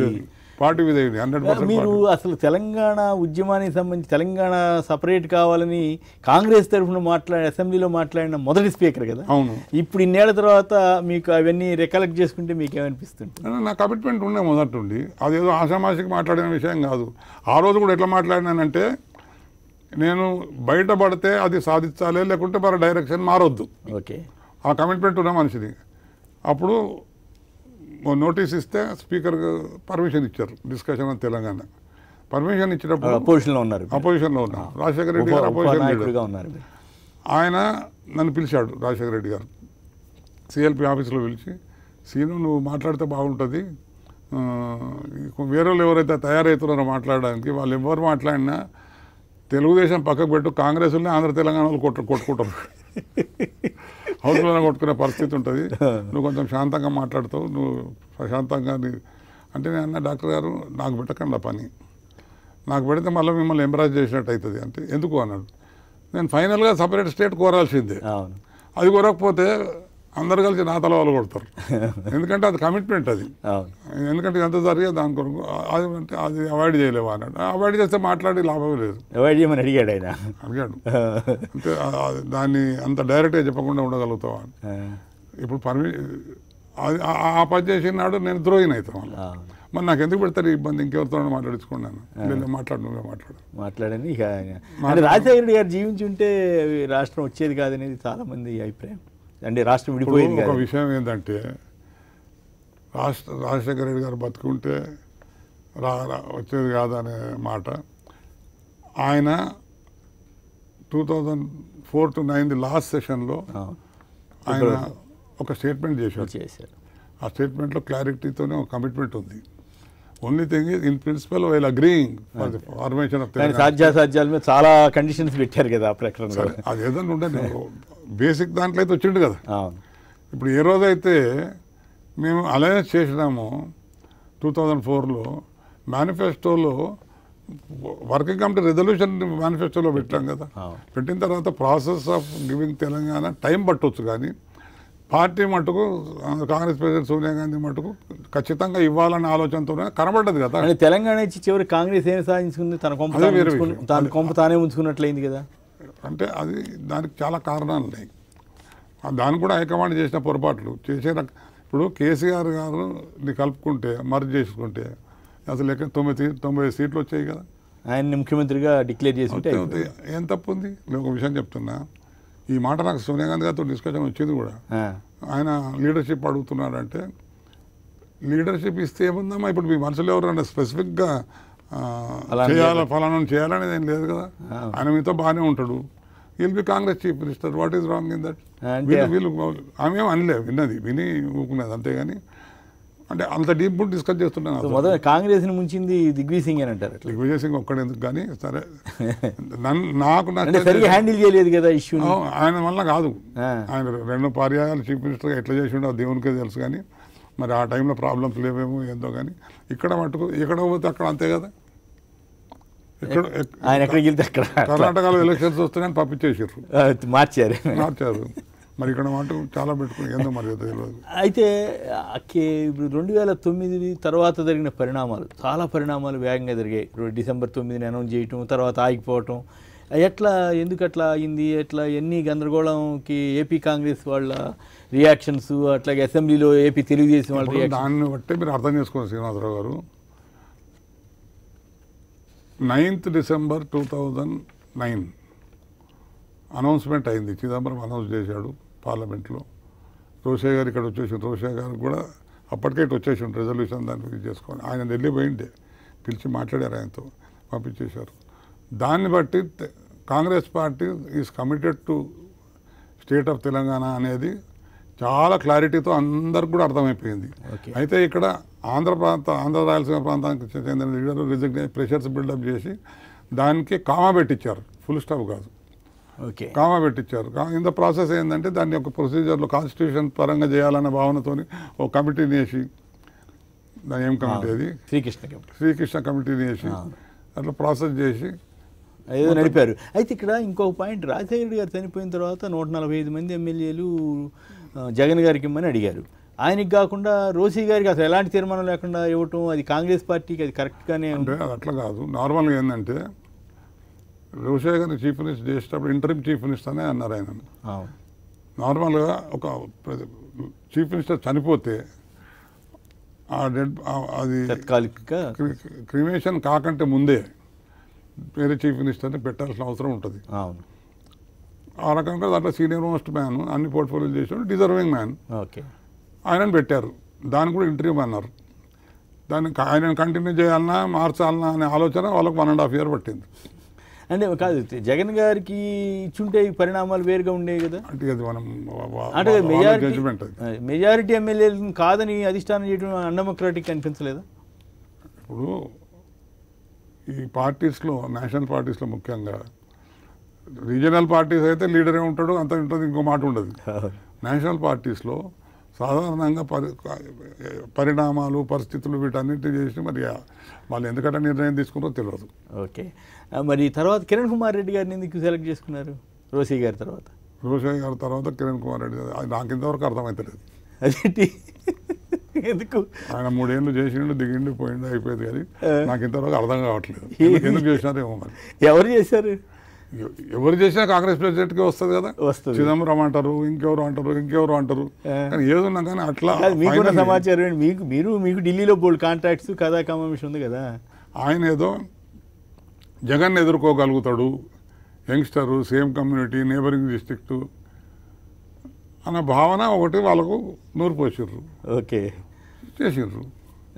మీద 100%. మీరు అసలు తెలంగాణ ఉద్యమానికి సంబంధించి తెలంగాణ సపరేట్ కావాలని కాంగ్రెస్ తరఫున అసెంబ్లీలో మాట్లాడిన మొదటి స్పీకర్ కదా. అవును. ఇప్పుడు ఇన్నేళ్ల తర్వాత మీకు అవన్నీ రికలెక్ట్ చేసుకుంటే మీకు ఏమనిపిస్తుంది? నా కమిట్మెంట్ ఉండే మొదటి నుండి. అదేదో ఆషామాషికి మాట్లాడిన విషయం కాదు. ఆ రోజు కూడా ఎట్లా మాట్లాడినానంటే, నేను బయటపడితే అది సాధించాలి, లేకుంటే మరి డైరెక్షన్ మారొద్దు. ఓకే. ఆ కమిట్మెంట్ ఉన్న మనిషిని. అప్పుడు నోటీస్ ఇస్తే స్పీకర్ పర్మిషన్ ఇచ్చారు డిస్కషన్ ఆన్ తెలంగాణ. పర్మిషన్ ఇచ్చినప్పుడు అపోజిషన్లో ఉన్నారు, అపోజిషన్లో ఉన్నాం. రాజశేఖర రెడ్డి గారు అపోజిషన్ లీడర్. ఉన్నారు. ఆయన నన్ను పిలిచాడు రాజశేఖర రెడ్డి గారు సిఎల్పి ఆఫీస్లో పిలిచి, సీను నువ్వు మాట్లాడితే బాగుంటుంది, వేరే వాళ్ళు ఎవరైతే తయారవుతున్నారో మాట్లాడడానికి వాళ్ళు ఎవరు మాట్లాడినా తెలుగుదేశం పక్కకు పెట్టు, కాంగ్రెస్లోనే ఆంధ్ర తెలంగాణ వాళ్ళు కొట్టుకుంటారు, హౌస్లోనే కొట్టుకునే పరిస్థితి ఉంటుంది, నువ్వు కొంచెం శాంతంగా మాట్లాడుతావు, నువ్వు ప్రశాంతంగా అంటే నేను అన్న డాక్టర్ గారు నాకు పెట్టకండి ఆ పని, నాకు పెడితే మళ్ళీ మిమ్మల్ని ఎంబరాజ్ చేసినట్టు అవుతుంది అంటే ఎందుకు అన్నాడు. నేను ఫైనల్గా సపరేట్ స్టేట్ కోరాల్సిందే, అది కోరకపోతే అందరు కలిసి నా తల వాళ్ళు కొడతారు, ఎందుకంటే అది కమిట్మెంట్ అది, ఎందుకంటే ఎంత జరిగే దాని కొరకు అది అంటే అది అవాయిడ్ చేయలేవా అన్నాడు. అవాయిడ్ చేస్తే మాట్లాడి లాభం లేదు, అవాయిడ్ చేయమని అడిగాడు ఆయన. అడిగాడు అంటే దాన్ని అంత డైరెక్ట్గా చెప్పకుండా ఉండగలుగుతావా. ఇప్పుడు అది ఆ పని చేసినాడు నేను ద్రోహిని అవుతాను, మరి నాకు ఎందుకు పెడతారు ఇబ్బంది, ఇంకెవరితో మాట్లాడించుకున్నాను, నువ్వే మాట్లాడని. ఇక రాజశేఖర రెడ్డి గారు జీవించి ఉంటే రాష్ట్రం వచ్చేది కాదనేది చాలా మంది అభిప్రాయం, అంటే రాష్ట్రం విడిపోయింది. ఒక విషయం ఏంటంటే రాజశేఖర రెడ్డి గారు బతుకుంటే వచ్చేది కాదనే మాట ఆయన 2004 to 2009 లాస్ట్ సెషన్లో ఆయన ఒక స్టేట్మెంట్ చేశారు. ఆ స్టేట్మెంట్లో క్లారిటీతోనే ఒక కమిట్మెంట్ ఉంది. Only thing in principle while agreeing for the formation of Telangana. సాధ్యాసాధ్యాల మీద చాలా కండిషన్స్ పెట్టారు కదా ఆ ప్రకటనలో. అది ఏదైనా ఉండదు, బేసిక్ దాంట్లో అయితే వచ్చిండు కదా. ఇప్పుడు ఏ రోజైతే మేము అలయన్స్ చేసినామో 2004లో మేనిఫెస్టోలో వర్కింగ్ కమిటీ రెజల్యూషన్ మేనిఫెస్టోలో పెట్టాం కదా. పెట్టిన తర్వాత process of giving Telangana time పట్టవచ్చు, కానీ పార్టీ మటుకు కాంగ్రెస్ ప్రెసిడెంట్ సోనియా గాంధీ మటుకు ఖచ్చితంగా ఇవ్వాలనే ఆలోచనతోనే కనబడ్డది కదా. తెలంగాణ ఇచ్చి చివరి కాంగ్రెస్ ఏం సాధించుకుంది, తన కొంప తానే ఉంచుకున్నట్లయింది కదా. అంటే అది దానికి చాలా కారణాలు ఉన్నాయి. దాన్ని కూడా హైకమాండ్ చేసిన పొరపాట్లు ఇప్పుడు కేసీఆర్ గారు కలుపుకుంటే మర్జ్ చేసుకుంటే అసలు లెక్క 90 సీట్లు వచ్చాయి కదా. ఆయన్ని ముఖ్యమంత్రిగా డిక్లేర్ చేసుకుంటే ఏం తప్పు ఉంది. నేను ఒక విషయం చెప్తున్నా, ఈ మాట నాకు సోనియా గాంధీ గారితో డిస్కషన్ వచ్చింది కూడా. ఆయన లీడర్షిప్ అడుగుతున్నాడంటే లీడర్షిప్ ఇస్తే ఏముందమ్మా, ఇప్పుడు మీ మనసులో ఎవరైనా స్పెసిఫిక్గా ఫలానా చేయాలనేది ఏం లేదు కదా. ఆయన మీతో బాగానే ఉంటాడు, will be Congress chief minister, what is wrong in that. వీళ్ళు ఆమె అనలే, విని ఊకున్నది అంతేగాని అంటే అంత డీప్ డిస్కస్ చేస్తున్నాను. మొదట కాంగ్రెస్ ని ముంచింది దిగ్విజయ్ సింగ్ అని అంటారు. దిగ్విజయ్ సింగ్ ఒక్కడే ఎందుకు కానీ సరే, నాకు హ్యాండిల్ చేయలేదు కదా ఇష్యూ. ఆయన వల్ల కాదు, ఆయన 2 పర్యాయాలు చీఫ్ మినిస్టర్గా ఎట్లా చేసిండో దేవునికే తెలుసు, కానీ మరి ఆ టైంలో ప్రాబ్లమ్స్ లేవేమో ఏందో. కానీ ఇక్కడ మటుకు ఎక్కడ పోతే అక్కడ అంతే కదా. ఆయన ఎక్కడికి వెళ్తే అక్కడ కర్ణాటకలో ఎలక్షన్స్ వస్తున్నాయని పంపించేసారు, మార్చారు. మరి ఇక్కడ మటుకు చాలా పెట్టుకుని ఏందో మరి తెలియదు. అయితే ఇప్పుడు 2009 తర్వాత జరిగిన పరిణామాలు, చాలా పరిణామాలు వేగంగా జరిగాయి. December 9 అనౌన్స్ చేయటం, తర్వాత ఆగిపోవటం, ఎట్లా ఎందుకు అట్లా అయింది, ఎట్లా ఎన్ని గందరగోళంకి ఏపీ కాంగ్రెస్ వాళ్ళ రియాక్షన్స్, అట్లాగే అసెంబ్లీలో ఏపీ తెలుగుదేశం వాళ్ళ రియాక్షన్, దాన్ని బట్టి మీరు అర్థం చేసుకోండి శ్రీనివాసరావు గారు. 9th December 2009 అనౌన్స్మెంట్ అయింది, చిదంబరం అనౌన్స్ చేశాడు పార్లమెంట్లో. రోషయ్య గారు ఇక్కడ వచ్చేసాడు, రోషయ్య గారు కూడా అప్పటికే ఇటు వచ్చేసాడు రెజల్యూషన్ దాన్ని చేసుకోండి. ఆయన ఢిల్లీ పోయిండే, పిలిచి మాట్లాడారు, ఆయనతో పంపించేశారు. దాన్ని బట్టి Congress party is committed to state of Telangana అనేది చాలా క్లారిటీతో అందరికి కూడా అర్థమైపోయింది. అయితే ఇక్కడ ఆంధ్ర రాయలసీమ ప్రాంతానికి చెందిన లీడర్లు రిజెక్ట్ ప్రెషర్స్ బిల్డప్ చేసి దానికి కామా పెట్టించారు, ఫుల్ స్టాప్ కాదు, కామా పెట్టించారు. ఇన్ ద ప్రాసెస్ ఏంటంటే దాన్ని ఒక ప్రొసీజర్లో కాన్స్టిట్యూషన్ పరంగా చేయాలన్న భావనతో ఒక కమిటీని వేసి, దాని ఏం కమిటీ అది శ్రీకృష్ణ కమిటీని వేసి అట్లా ప్రాసెస్ చేసి ఏదో నడిపారు. అయితే ఇక్కడ ఇంకొక పాయింట్, రాజశేఖర రెడ్డి గారు చనిపోయిన తర్వాత 145 మంది ఎమ్మెల్యేలు జగన్ గారికి ఇమ్మని అడిగారు. ఆయనకి కాకుండా రోసీ గారికి అసలు ఎలాంటి తీర్మానం లేకుండా ఇవ్వటం, అది కాంగ్రెస్ పార్టీకి అది కరెక్ట్గానే అంటే అది అట్లా కాదు. నార్మల్గా ఏంటంటే రోషయ్య గారిని చీఫ్ మినిస్టర్ చేసేటప్పుడు ఇంటరిమ్ చీఫ్ మినిస్టర్ అనే అన్నారు ఆయన. నార్మల్గా ఒక చీఫ్ మినిస్టర్ చనిపోతే అది క్రిమేషన్ కాకంటే ముందే వేరే చీఫ్ మినిస్టర్ని పెట్టాల్సిన అవసరం ఉంటుంది. ఆ రకంగా దాంట్లో సీనియర్ మోస్ట్ మ్యాన్, అన్ని పోర్ట్ఫోలియోలు చేసాడు, డిజర్వింగ్ మ్యాన్. ఓకే. ఆయనను పెట్టారు, దానికి కూడా ఇంటర్వ్యూ అన్నారు. దాన్ని ఆయన కంటిన్యూ చేయాలన్నా మార్చాలన్నా అనే ఆలోచన వాళ్ళకు 1.5 years పట్టింది. అంటే కాదు, జగన్ గారికి ఇచ్చుంటే ఈ పరిణామాలు వేరుగా ఉండేవి కదా. అంటే అది మనం అంటే జడ్జిమెంట్. మెజారిటీ ఎమ్మెల్యేలను కాదని అధిష్టానం చేయడం అన్డెమోక్రాటిక్ అనిపించలేదా? ఇప్పుడు ఈ పార్టీస్లో, నేషనల్ పార్టీస్లో ముఖ్యంగా, రీజనల్ పార్టీస్ అయితే లీడరే ఉంటాడు, అంత ఉంటుంది, ఇంకో మాట ఉండదు. నేషనల్ పార్టీస్లో సాధారణంగా పరిణామాలు, పరిస్థితులు వీటన్నిటి చేసి మరి వాళ్ళు ఎందుకంటే నిర్ణయం తీసుకున్నారో తెలియదు. ఓకే. మరి తర్వాత కిరణ్ కుమార్ రెడ్డి గారిని ఎందుకు సెలెక్ట్ చేసుకున్నారు? రోసయ్య గారి తర్వాత. రోసయ్య గారి తర్వాత కిరణ్ కుమార్ రెడ్డి, అది నాకు ఇంతవరకు అర్థమవుతలేదు. అదేంటి, ఎందుకు? ఆయన 3 ఏళ్ళు చేసిండు, దిగిండు, పోయిండు, అయిపోయింది. కానీ నాకు ఇంతవరకు అర్థం కావట్లేదు ఎందుకు చేసినారేమో. మరి ఎవరు చేశారు? ఎవరు చేసినా కాంగ్రెస్ ప్రెసిడెంట్కే వస్తుంది కదా. వస్తుంది. చిదంబరం అంటారు, ఇంకెవరు అంటారు. కానీ ఏదున్నా కానీ అట్లా మీకున్న సమాచారం మీకు ఢిల్లీలో బోల్డ్ కాంట్రాక్ట్స్ కథా కమిషన్ ఉంది కదా. ఆయన ఏదో జగన్ ఎదుర్కోగలుగుతాడు, youngster, same community, neighbouring district అన్న భావన ఒకటి వాళ్ళకు నూరు పోసిర్రు. ఓకే. చేసిర్రు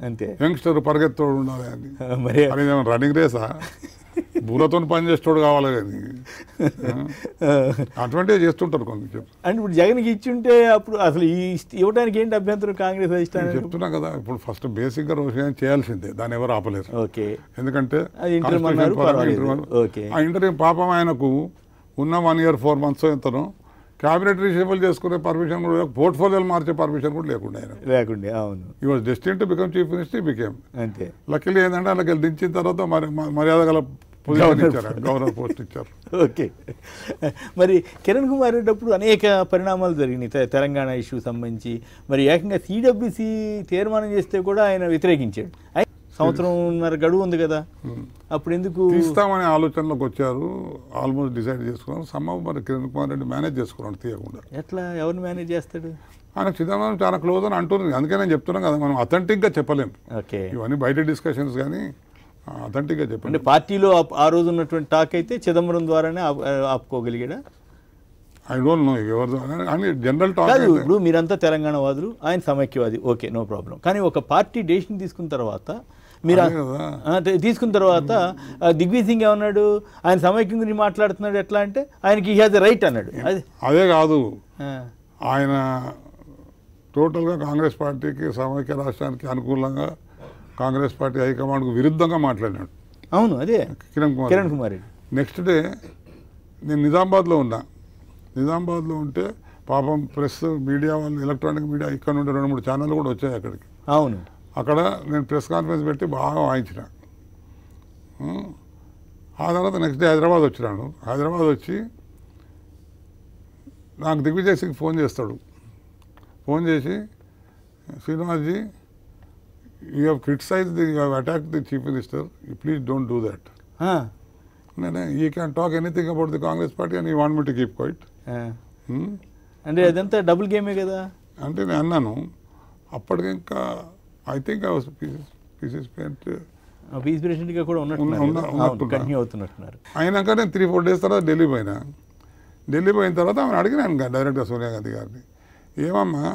అంతే. యంగ్స్టర్ పరిగెత్తోడు ఉండాలి అని. మరి అదేమో రన్నింగ్ రేసా? బూలతో పనిచేసేటోడు కావాలి కానీ అటువంటివి చేస్తుంటారు కొన్ని. అంటే ఇప్పుడు జగన్కి ఇచ్చుంటే అప్పుడు అసలు ఇవ్వడానికి ఏంటి అభ్యంతరం కాంగ్రెస్ అధిష్టానం? చెప్తున్నా కదా, ఇప్పుడు ఫస్ట్ బేసిక్గా రోషయ్య చేయాల్సిందే, దాన్ని ఎవరు ఆపలేరు. ఓకే. ఎందుకంటే ఆ ఇంటర్వ్యూ పాపం ఆయనకు ఉన్న 1 year 4 months ఎంతనో క్యాబినెట్ రీషఫల్ చేసుకునే పర్మిషన్ కూడా, పోర్ట్ఫోలియోలు మార్చే పర్మిషన్ కూడా లేకుండా ఆయన లేకుండే. అవును. He was destined to become chief minister, became. అంతే. లక్కీలీ ఏంటంటే వాళ్ళకి దించిన తర్వాత మర్యాద గల పొజిషన్ ఇచ్చారు, గవర్నర్ పోస్ట్ ఇచ్చారు. ఓకే. మరి కిరణ్ కుమార్ రెడ్డి అప్పుడు అనేక పరిణామాలు జరిగినాయి తెలంగాణ ఇష్యూ సంబంధించి. మరి ఏకంగా సిడబ్ల్యూసి తీర్మానం చేస్తే కూడా ఆయన వ్యతిరేకించాడు. 1.5 సంవత్సరం గడువు ఉంది కదా, అప్పుడు ఎందుకు తీస్తామనే ఆలోచనలోకి వచ్చారు, ఆల్మోస్ట్ డిసైడ్ చేసుకున్నారు. సమ్మ మరి కిరణ్ కుమార్ రెడ్డి మేనేజ్ చేసుకున్నాడు తీయకుండా. ఎట్లా, ఎవరిని మేనేజ్ చేస్తాడు? ఆయన చిదంబరం చాలా క్లోజ్ అని అంటున్నారు. అందుకే నేను చెప్తున్నాను కదా, మనం అథెంటిక్గా చెప్పలేము. ఓకే. ఇవన్నీ బయట డిస్కషన్స్ కానీ అథెంటిక్గా చెప్పండి. అంటే పార్టీలో ఆ రోజు ఉన్నటువంటి టాక్ అయితే చిదంబరం ద్వారానే ఆపుకోగలిగాడా? ఐ డోంట్ నో ఎవరు అని జనరల్ టాక్. కాదు, ఇప్పుడు మీరంతా తెలంగాణ వాదులు, ఆయన సమైక్యవాది, ఓకే, నో ప్రాబ్లం. కానీ ఒక పార్టీ డెసిషన్ తీసుకున్న తర్వాత దిగ్విజయ్ సింగ్ ఏమన్నాడు, ఆయన సమైక్యం గురించి మాట్లాడుతున్నాడు ఎట్లా అంటే ఆయనకి హీ హాజ్ ద రైట్ అన్నాడు. అదే కాదు, ఆయన టోటల్గా కాంగ్రెస్ పార్టీకి, సమైక్య రాష్ట్రానికి అనుకూలంగా కాంగ్రెస్ పార్టీ హైకమాండ్కు విరుద్ధంగా మాట్లాడినాడు. అవును, అదే కిరణ్ కుమార్ రెడ్డి. నెక్స్ట్ డే నేను నిజామాబాద్లో ఉంటే పాపం ప్రెస్ మీడియా వాళ్ళు, ఎలక్ట్రానిక్ మీడియా ఇక్కడ నుండి 2-3 ఛానళ్ళు కూడా వచ్చాయి అక్కడికి. అవును. అక్కడ నేను ప్రెస్ కాన్ఫరెన్స్ పెట్టి బాగా వాయించిన. ఆ తర్వాత నెక్స్ట్ డే హైదరాబాద్ వచ్చినాను. హైదరాబాద్ వచ్చి నాకు దిగ్విజయ్ సింగ్ ఫోన్ చేస్తాడు. ఫోన్ చేసి, Srinivasji, you have criticize you have attack the chief minister, you please don't do that. నేను you can talk anything about the Congress party and you want me to keep quiet. అంటే అదంతా double గేమే కదా. అంటే నేను అన్నాను, అప్పటికి ఇంకా I think I was PCC ప్రెసిడెంట్గా కూడా ఉన్నట్టున్నారు. అయినాక నేను 3-4 days తర్వాత ఢిల్లీ పోయిన తర్వాత ఆమెను అడిగినాను డైరెక్ట్గా సోనియా గాంధీ గారిని, ఏమమ్మా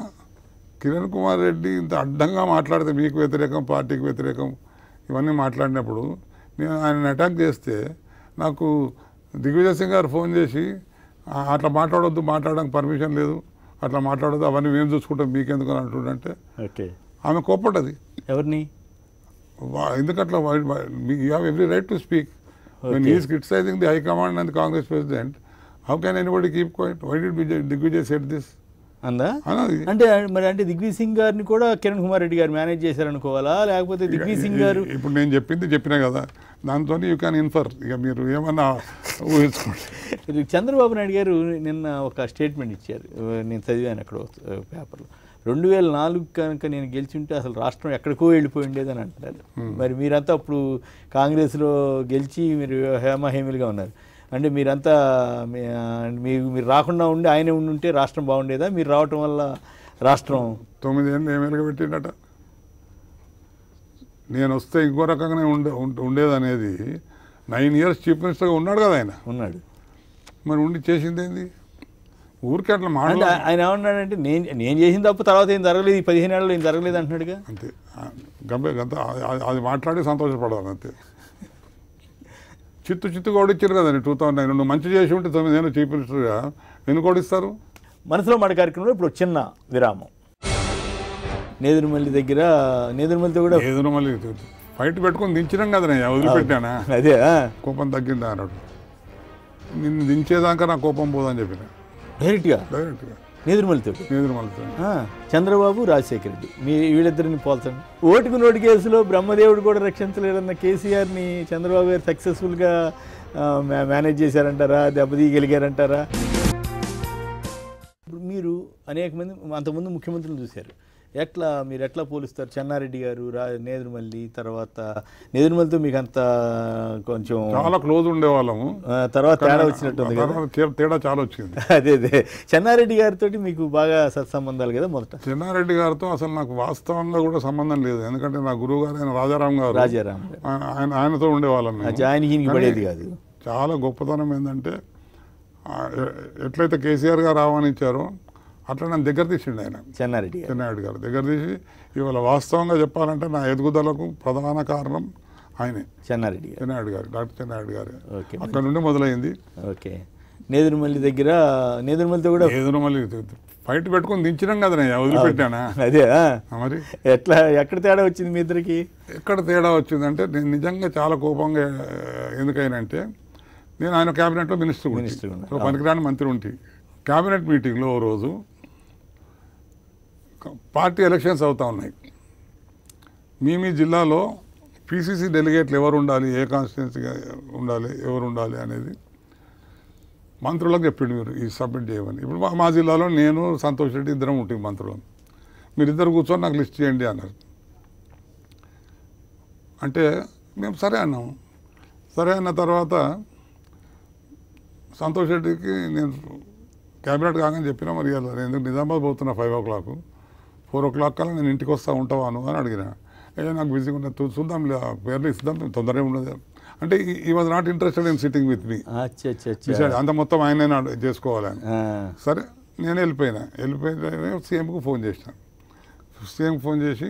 కిరణ్ కుమార్ రెడ్డి ఇంత అడ్డంగా మాట్లాడితే మీకు వ్యతిరేకం, పార్టీకి వ్యతిరేకం ఇవన్నీ మాట్లాడినప్పుడు నేను ఆయనను అటాక్ చేస్తే నాకు దిగ్విజయ్ సింగ్ గారు ఫోన్ చేసి అట్లా మాట్లాడొద్దు, మాట్లాడడానికి పర్మిషన్ లేదు, అట్లా మాట్లాడొద్దు, అవన్నీ మేము చూసుకుంటాం, మీకెందుకు అని అంటుండంటే ఆమె కోప్పడ్డది. ఎవరిని? ఎందుకట్లా you have every right to speak when he is criticizing the high command and the Congress president. How can anybody keep quiet? Why did Digvijay said this అందా? అంటే దిగ్విజయ్ సింగ్ గారిని కూడా కిరణ్ కుమార్ రెడ్డి గారు మేనేజ్ చేశారనుకోవాలా, లేకపోతే దిగ్విజయ్ సింగ్ గారు? ఇప్పుడు నేను చెప్పినా కదా, దాంతో యూ క్యాన్ ఇన్ఫర్, ఇక మీరు ఏమన్నా ఊహించుకోండి. చంద్రబాబు నాయుడు గారు నిన్న ఒక స్టేట్మెంట్ ఇచ్చారు, నేను చదివాను అక్కడ పేపర్లో. 2004 కనుక నేను గెలిచి ఉంటే అసలు రాష్ట్రం ఎక్కడికో వెళ్ళిపోయి ఉండేదని అంటున్నారు. మరి మీరంతా అప్పుడు కాంగ్రెస్లో గెలిచి మీరు హేమహేమిలుగా ఉన్నారు. అంటే మీరంతా మీరు రాకుండా ఉండి ఆయనే ఉంటే రాష్ట్రం బాగుండేదా? మీరు రావటం వల్ల రాష్ట్రం 9 ఏళ్ళు ఏమేలుగా పెట్టిండట. నేను వస్తే ఇంకో రకంగానే ఉండేదనేది 9 years చీఫ్ మినిస్టర్గా ఉన్నాడు కదా ఆయన. ఉన్నాడు. మరి ఉండి చేసింది ఏంది? ఊరికే అట్లా అంటే మాటలు ఆయన ఏమన్నాడంటే నేను చేసిన తప్పు తర్వాత ఏం జరగలేదు, ఈ 15 ఏళ్ళలో ఏం జరగలేదు అంటున్నాడుగా. అంతే అది మాట్లాడి సంతోషపడాలి అంతే. చిత్తుగా ఓడిచ్చారు కదండి 2009. నువ్వు మంచి చేసి ఉంటే 9 ఏళ్ళు చీఫ్ మినిస్టర్గా ఎందుకు ఓడిస్తారు? మనసులో మాట కార్యక్రమంలో ఇప్పుడు చిన్న విరామం. నేదురుమల్లితో కూడా మళ్ళీ ఫైట్ పెట్టుకొని దించినాం కదా, నేను వదిలిపెట్టానా? అదే కోపం తగ్గిందా అన్నాడు. నిన్ను దించేదాకా నా కోపం పోదని చెప్పిన డైరెక్ట్గా నేదురుమల్లితో. చంద్రబాబు, రాజశేఖర రెడ్డి వీళ్ళిద్దరిని పోల్చండి. ఓటుకు నోటు కేసులో బ్రహ్మదేవుడు కూడా రక్షించలేదన్న కేసీఆర్ని చంద్రబాబు గారు సక్సెస్ఫుల్గా మేనేజ్ చేశారంటారా, దెబ్బతీయగలిగారంటారా? ఇప్పుడు మీరు అనేక మంది అంతకుముందు ముఖ్యమంత్రులు చూశారు, మీరు ఎట్లా పోలుస్తారు? చెన్నారెడ్డి గారు, నేదురుమల్లి, తర్వాత నేదురుమల్లితో మీకు అంత కొంచెం చాలా క్లోజ్ ఉండేవాళ్ళము, తర్వాత తేడా వచ్చినట్టుంది కదా? తేడా చాలా వచ్చింది. అదే చెన్నారెడ్డి గారితో మీకు బాగా సత్సంబంధాలు కదా? మొదట చెన్నారెడ్డి గారితో అసలు నాకు వాస్తవంగా కూడా సంబంధం లేదు, ఎందుకంటే నా గురువు గారు ఆయన రాజారాం గారు, ఆయనతో ఉండేవాళ్ళం. ఆయనకి పడేది కాదు. చాలా గొప్పతనం ఏంటంటే ఎట్లయితే కేసీఆర్ గారు ఆహ్వానించారో అట్లా నన్ను దగ్గర తీసిండు ఆయన. చెన్నారెడ్డి గారు దగ్గర తీసి ఇవాళ వాస్తవంగా చెప్పాలంటే నా ఎదుగుదలకు ప్రధాన కారణం ఆయనే, చెన్నారెడ్డి గారు, డాక్టర్ చెన్నారెడ్డి గారు. అక్కడ నుండి మొదలైంది. ఓకే. నేదురుమల్లితో కూడా ఫైట్ పెట్టుకొని దించినాం కదా, నేను వదిలిపెట్టానా? అదే మరి ఎక్కడ తేడా వచ్చింది మీ ఇద్దరికి? ఎక్కడ తేడా వచ్చిందంటే నేను నిజంగా చాలా కోపంగా ఎందుకైనంటే నేను ఆయన క్యాబినెట్లో మినిస్టర్ పనికిరాని మంత్రి ఉంటే క్యాబినెట్ మీటింగ్లో ఓ రోజు పార్టీ ఎలక్షన్స్ అవుతా ఉన్నాయి. మీ జిల్లాలో పీసీసీ డెలిగేట్లు ఎవరు ఉండాలి, ఏ కాన్స్టిట్యున్సీగా ఉండాలి, ఎవరు ఉండాలి అనేది మంత్రులకు చెప్పిండు, మీరు ఈ సబ్మిట్ చేయమని. ఇప్పుడు మా జిల్లాలో నేను సంతోష్ రెడ్డి ఇద్దరం ఉంటుంది మంత్రులు, మీరిద్దరు కూర్చొని నాకు లిస్ట్ చేయండి అన్నారు. అంటే మేము సరే అన్నాము. సరే అన్న తర్వాత సంతోష్ రెడ్డికి నేను క్యాబినెట్ కాగానే చెప్పినా, మరి నేను ఎందుకు నిజామాబాద్ పోతున్నా 5 o'clock, 4 o'clock కల్లా నేను ఇంటికి ఉంటావాను అని అడిగిన. నాకు బిజీగా ఉన్న చూద్దాం, పేర్లు ఇస్తాం, తొందరగా ఉండదు అంటే he was not interested in sitting with me. అంత మొత్తం ఆయన చేసుకోవాలని. సరే నేను వెళ్ళిపోయిన సీఎంకు ఫోన్ చేసిన. సీఎంకి ఫోన్ చేసి,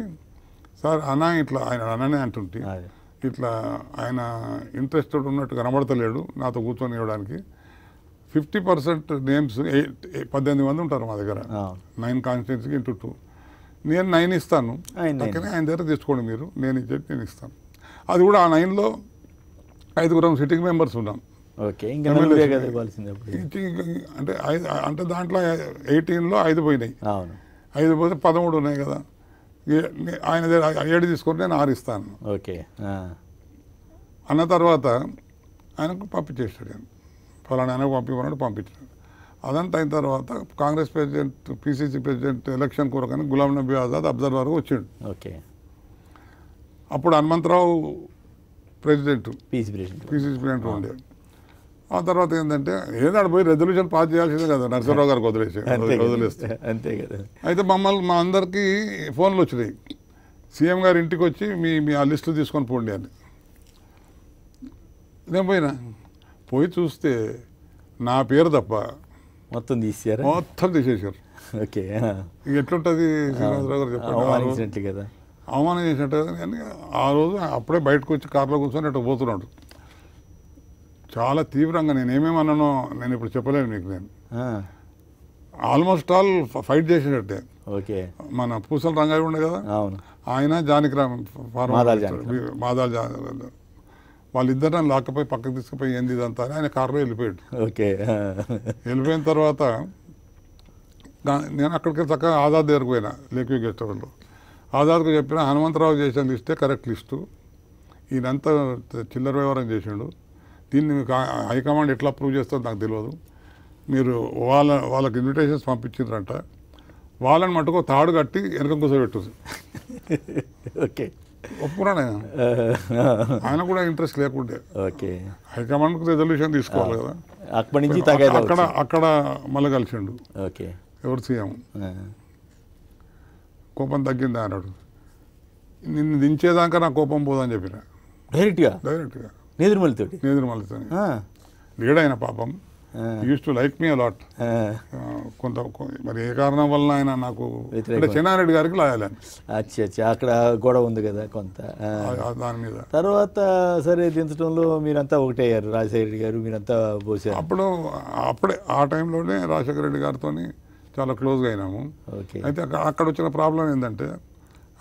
సార్ అన్న ఇట్లా ఆయన అన్ననే అంటుంటే ఇట్లా ఆయన ఇంట్రెస్టెడ్ ఉన్నట్టు కనబడతలేడు నాతో కూర్చొని ఇవ్వడానికి. 50% నేమ్స్ 18 మంది ఉంటారు మా దగ్గర, 9 కాన్స్టిట్యున్సీకి ఇంటూ 2. నేను 9 ఇస్తాను, అందుకని ఆయన దగ్గర తెచ్చుకోండి మీరు, నేను ఇస్తాను. అది కూడా ఆ 9లో 5 సిట్టింగ్ మెంబర్స్ ఉన్నాం. అంటే దాంట్లో 18లో 5 పోయినాయి, 5 పోతే 13 ఉన్నాయి కదా. ఆయన దగ్గర 7 తీసుకొని నేను 6 ఇస్తాను. అన్న తర్వాత ఆయనకు పంపించేసాడు, ఆయన ఫలానా ఆయనకు పంపించాడు, పంపించాడు. అదంతా అయిన తర్వాత Congress president, PCC president election కొరకని గులాం నబీ ఆజాద్ అబ్జర్వర్గా వచ్చిండు. అప్పుడు హనుమంతరావు ప్రెసిడెంట్, పీసీసీ ప్రెసిడెంట్ ఉండే. ఆ తర్వాత ఏంటంటే ఏదాడు పోయి రెజల్యూషన్ పాస్ చేయాల్సిందే కదా, నరసింహరావు గారికి వదిలేస్తే అంతే కదా. అయితే మా అందరికీ ఫోన్లు వచ్చినాయి, సీఎం గారు ఇంటికి వచ్చి మీ ఆ లిస్టులు తీసుకొని పోండి అని. నేను పోయి చూస్తే నా పేరు తప్ప మొత్తం తీసేశారు. ఓకే. ఎట్లుంటుంది శ్రీనివాసరావు గారు చెప్పండి? కదా, అవమానం చేసినట్టు కదా. కానీ ఆ రోజు అప్పుడే బయటకు వచ్చి కార్లో కూర్చొని అట్లా పోతున్నాడు. చాలా తీవ్రంగా నేను ఏమేమన్నానో నేను ఇప్పుడు చెప్పలేను మీకు. నేను ఆల్మోస్ట్ ఆల్ ఫైట్ చేసినట్టే. ఓకే. మన పూసల రంగారు ఉండే కదా, ఆయన జానకిరామ్ మాదాల్ వాళ్ళిద్దరు లాక్కపోయి పక్కకు తీసుకుపోయి ఏంది ఇదంతా అని ఆయన కారులో వెళ్ళిపోయాడు. ఓకే. వెళ్ళిపోయిన తర్వాత నేను అక్కడికి చక్కగా ఆజాద్ దగ్గరకు పోయినా, లేక్యూ గెస్ట్ హౌస్లో. ఆజాద్కు చెప్పిన హనుమంతరావు చేసిన లిస్టే కరెక్ట్ లిస్టు, ఈయనంతా చిల్లర వ్యవహారం చేసిండు, దీన్ని మీకు హైకమాండ్ ఎట్లా అప్రూవ్ చేస్తుందో నాకు తెలియదు, మీరు వాళ్ళకి ఇన్విటేషన్స్ పంపించిండ్రంట, వాళ్ళని మటుకు తాడు కట్టి వెనక కూర్చోబెట్టు. ఓకే. ఒప్పుకున్నాను ఆయన కూడా ఇంట్రెస్ట్ లేకుండే. ఓకే. హైకమాండ్కి రెజల్యూషన్ తీసుకోవాలి కదా, అక్కడి నుంచి అక్కడ మళ్ళీ కలిసిండు. ఓకే. ఎవరు సీఎం, కోపం తగ్గిందా అన్నాడు. నిన్ను దించేదాకా నా కోపం పోదని చెప్పిన, డైరెక్ట్గా నేదురుమల్లితో. లేడైన పాపం use to like me a lot. కొంత మరి ఏ కారణం వల్ల ఆయన నాకు అంటే చెన్నారెడ్డి గారికి లాయాలని అచ్చా అక్కడ గొడవ ఉంది కదా కొంత దాని మీద. తర్వాత సరే దించడంలో మీరంతా ఒకటయ్యారు, రాజశేఖర రెడ్డి గారు మీరంతా పోసారు. అప్పుడే ఆ టైంలోనే రాజశేఖర రెడ్డి గారితో చాలా క్లోజ్గా అయినాము. అయితే అక్కడ వచ్చిన ప్రాబ్లం ఏంటంటే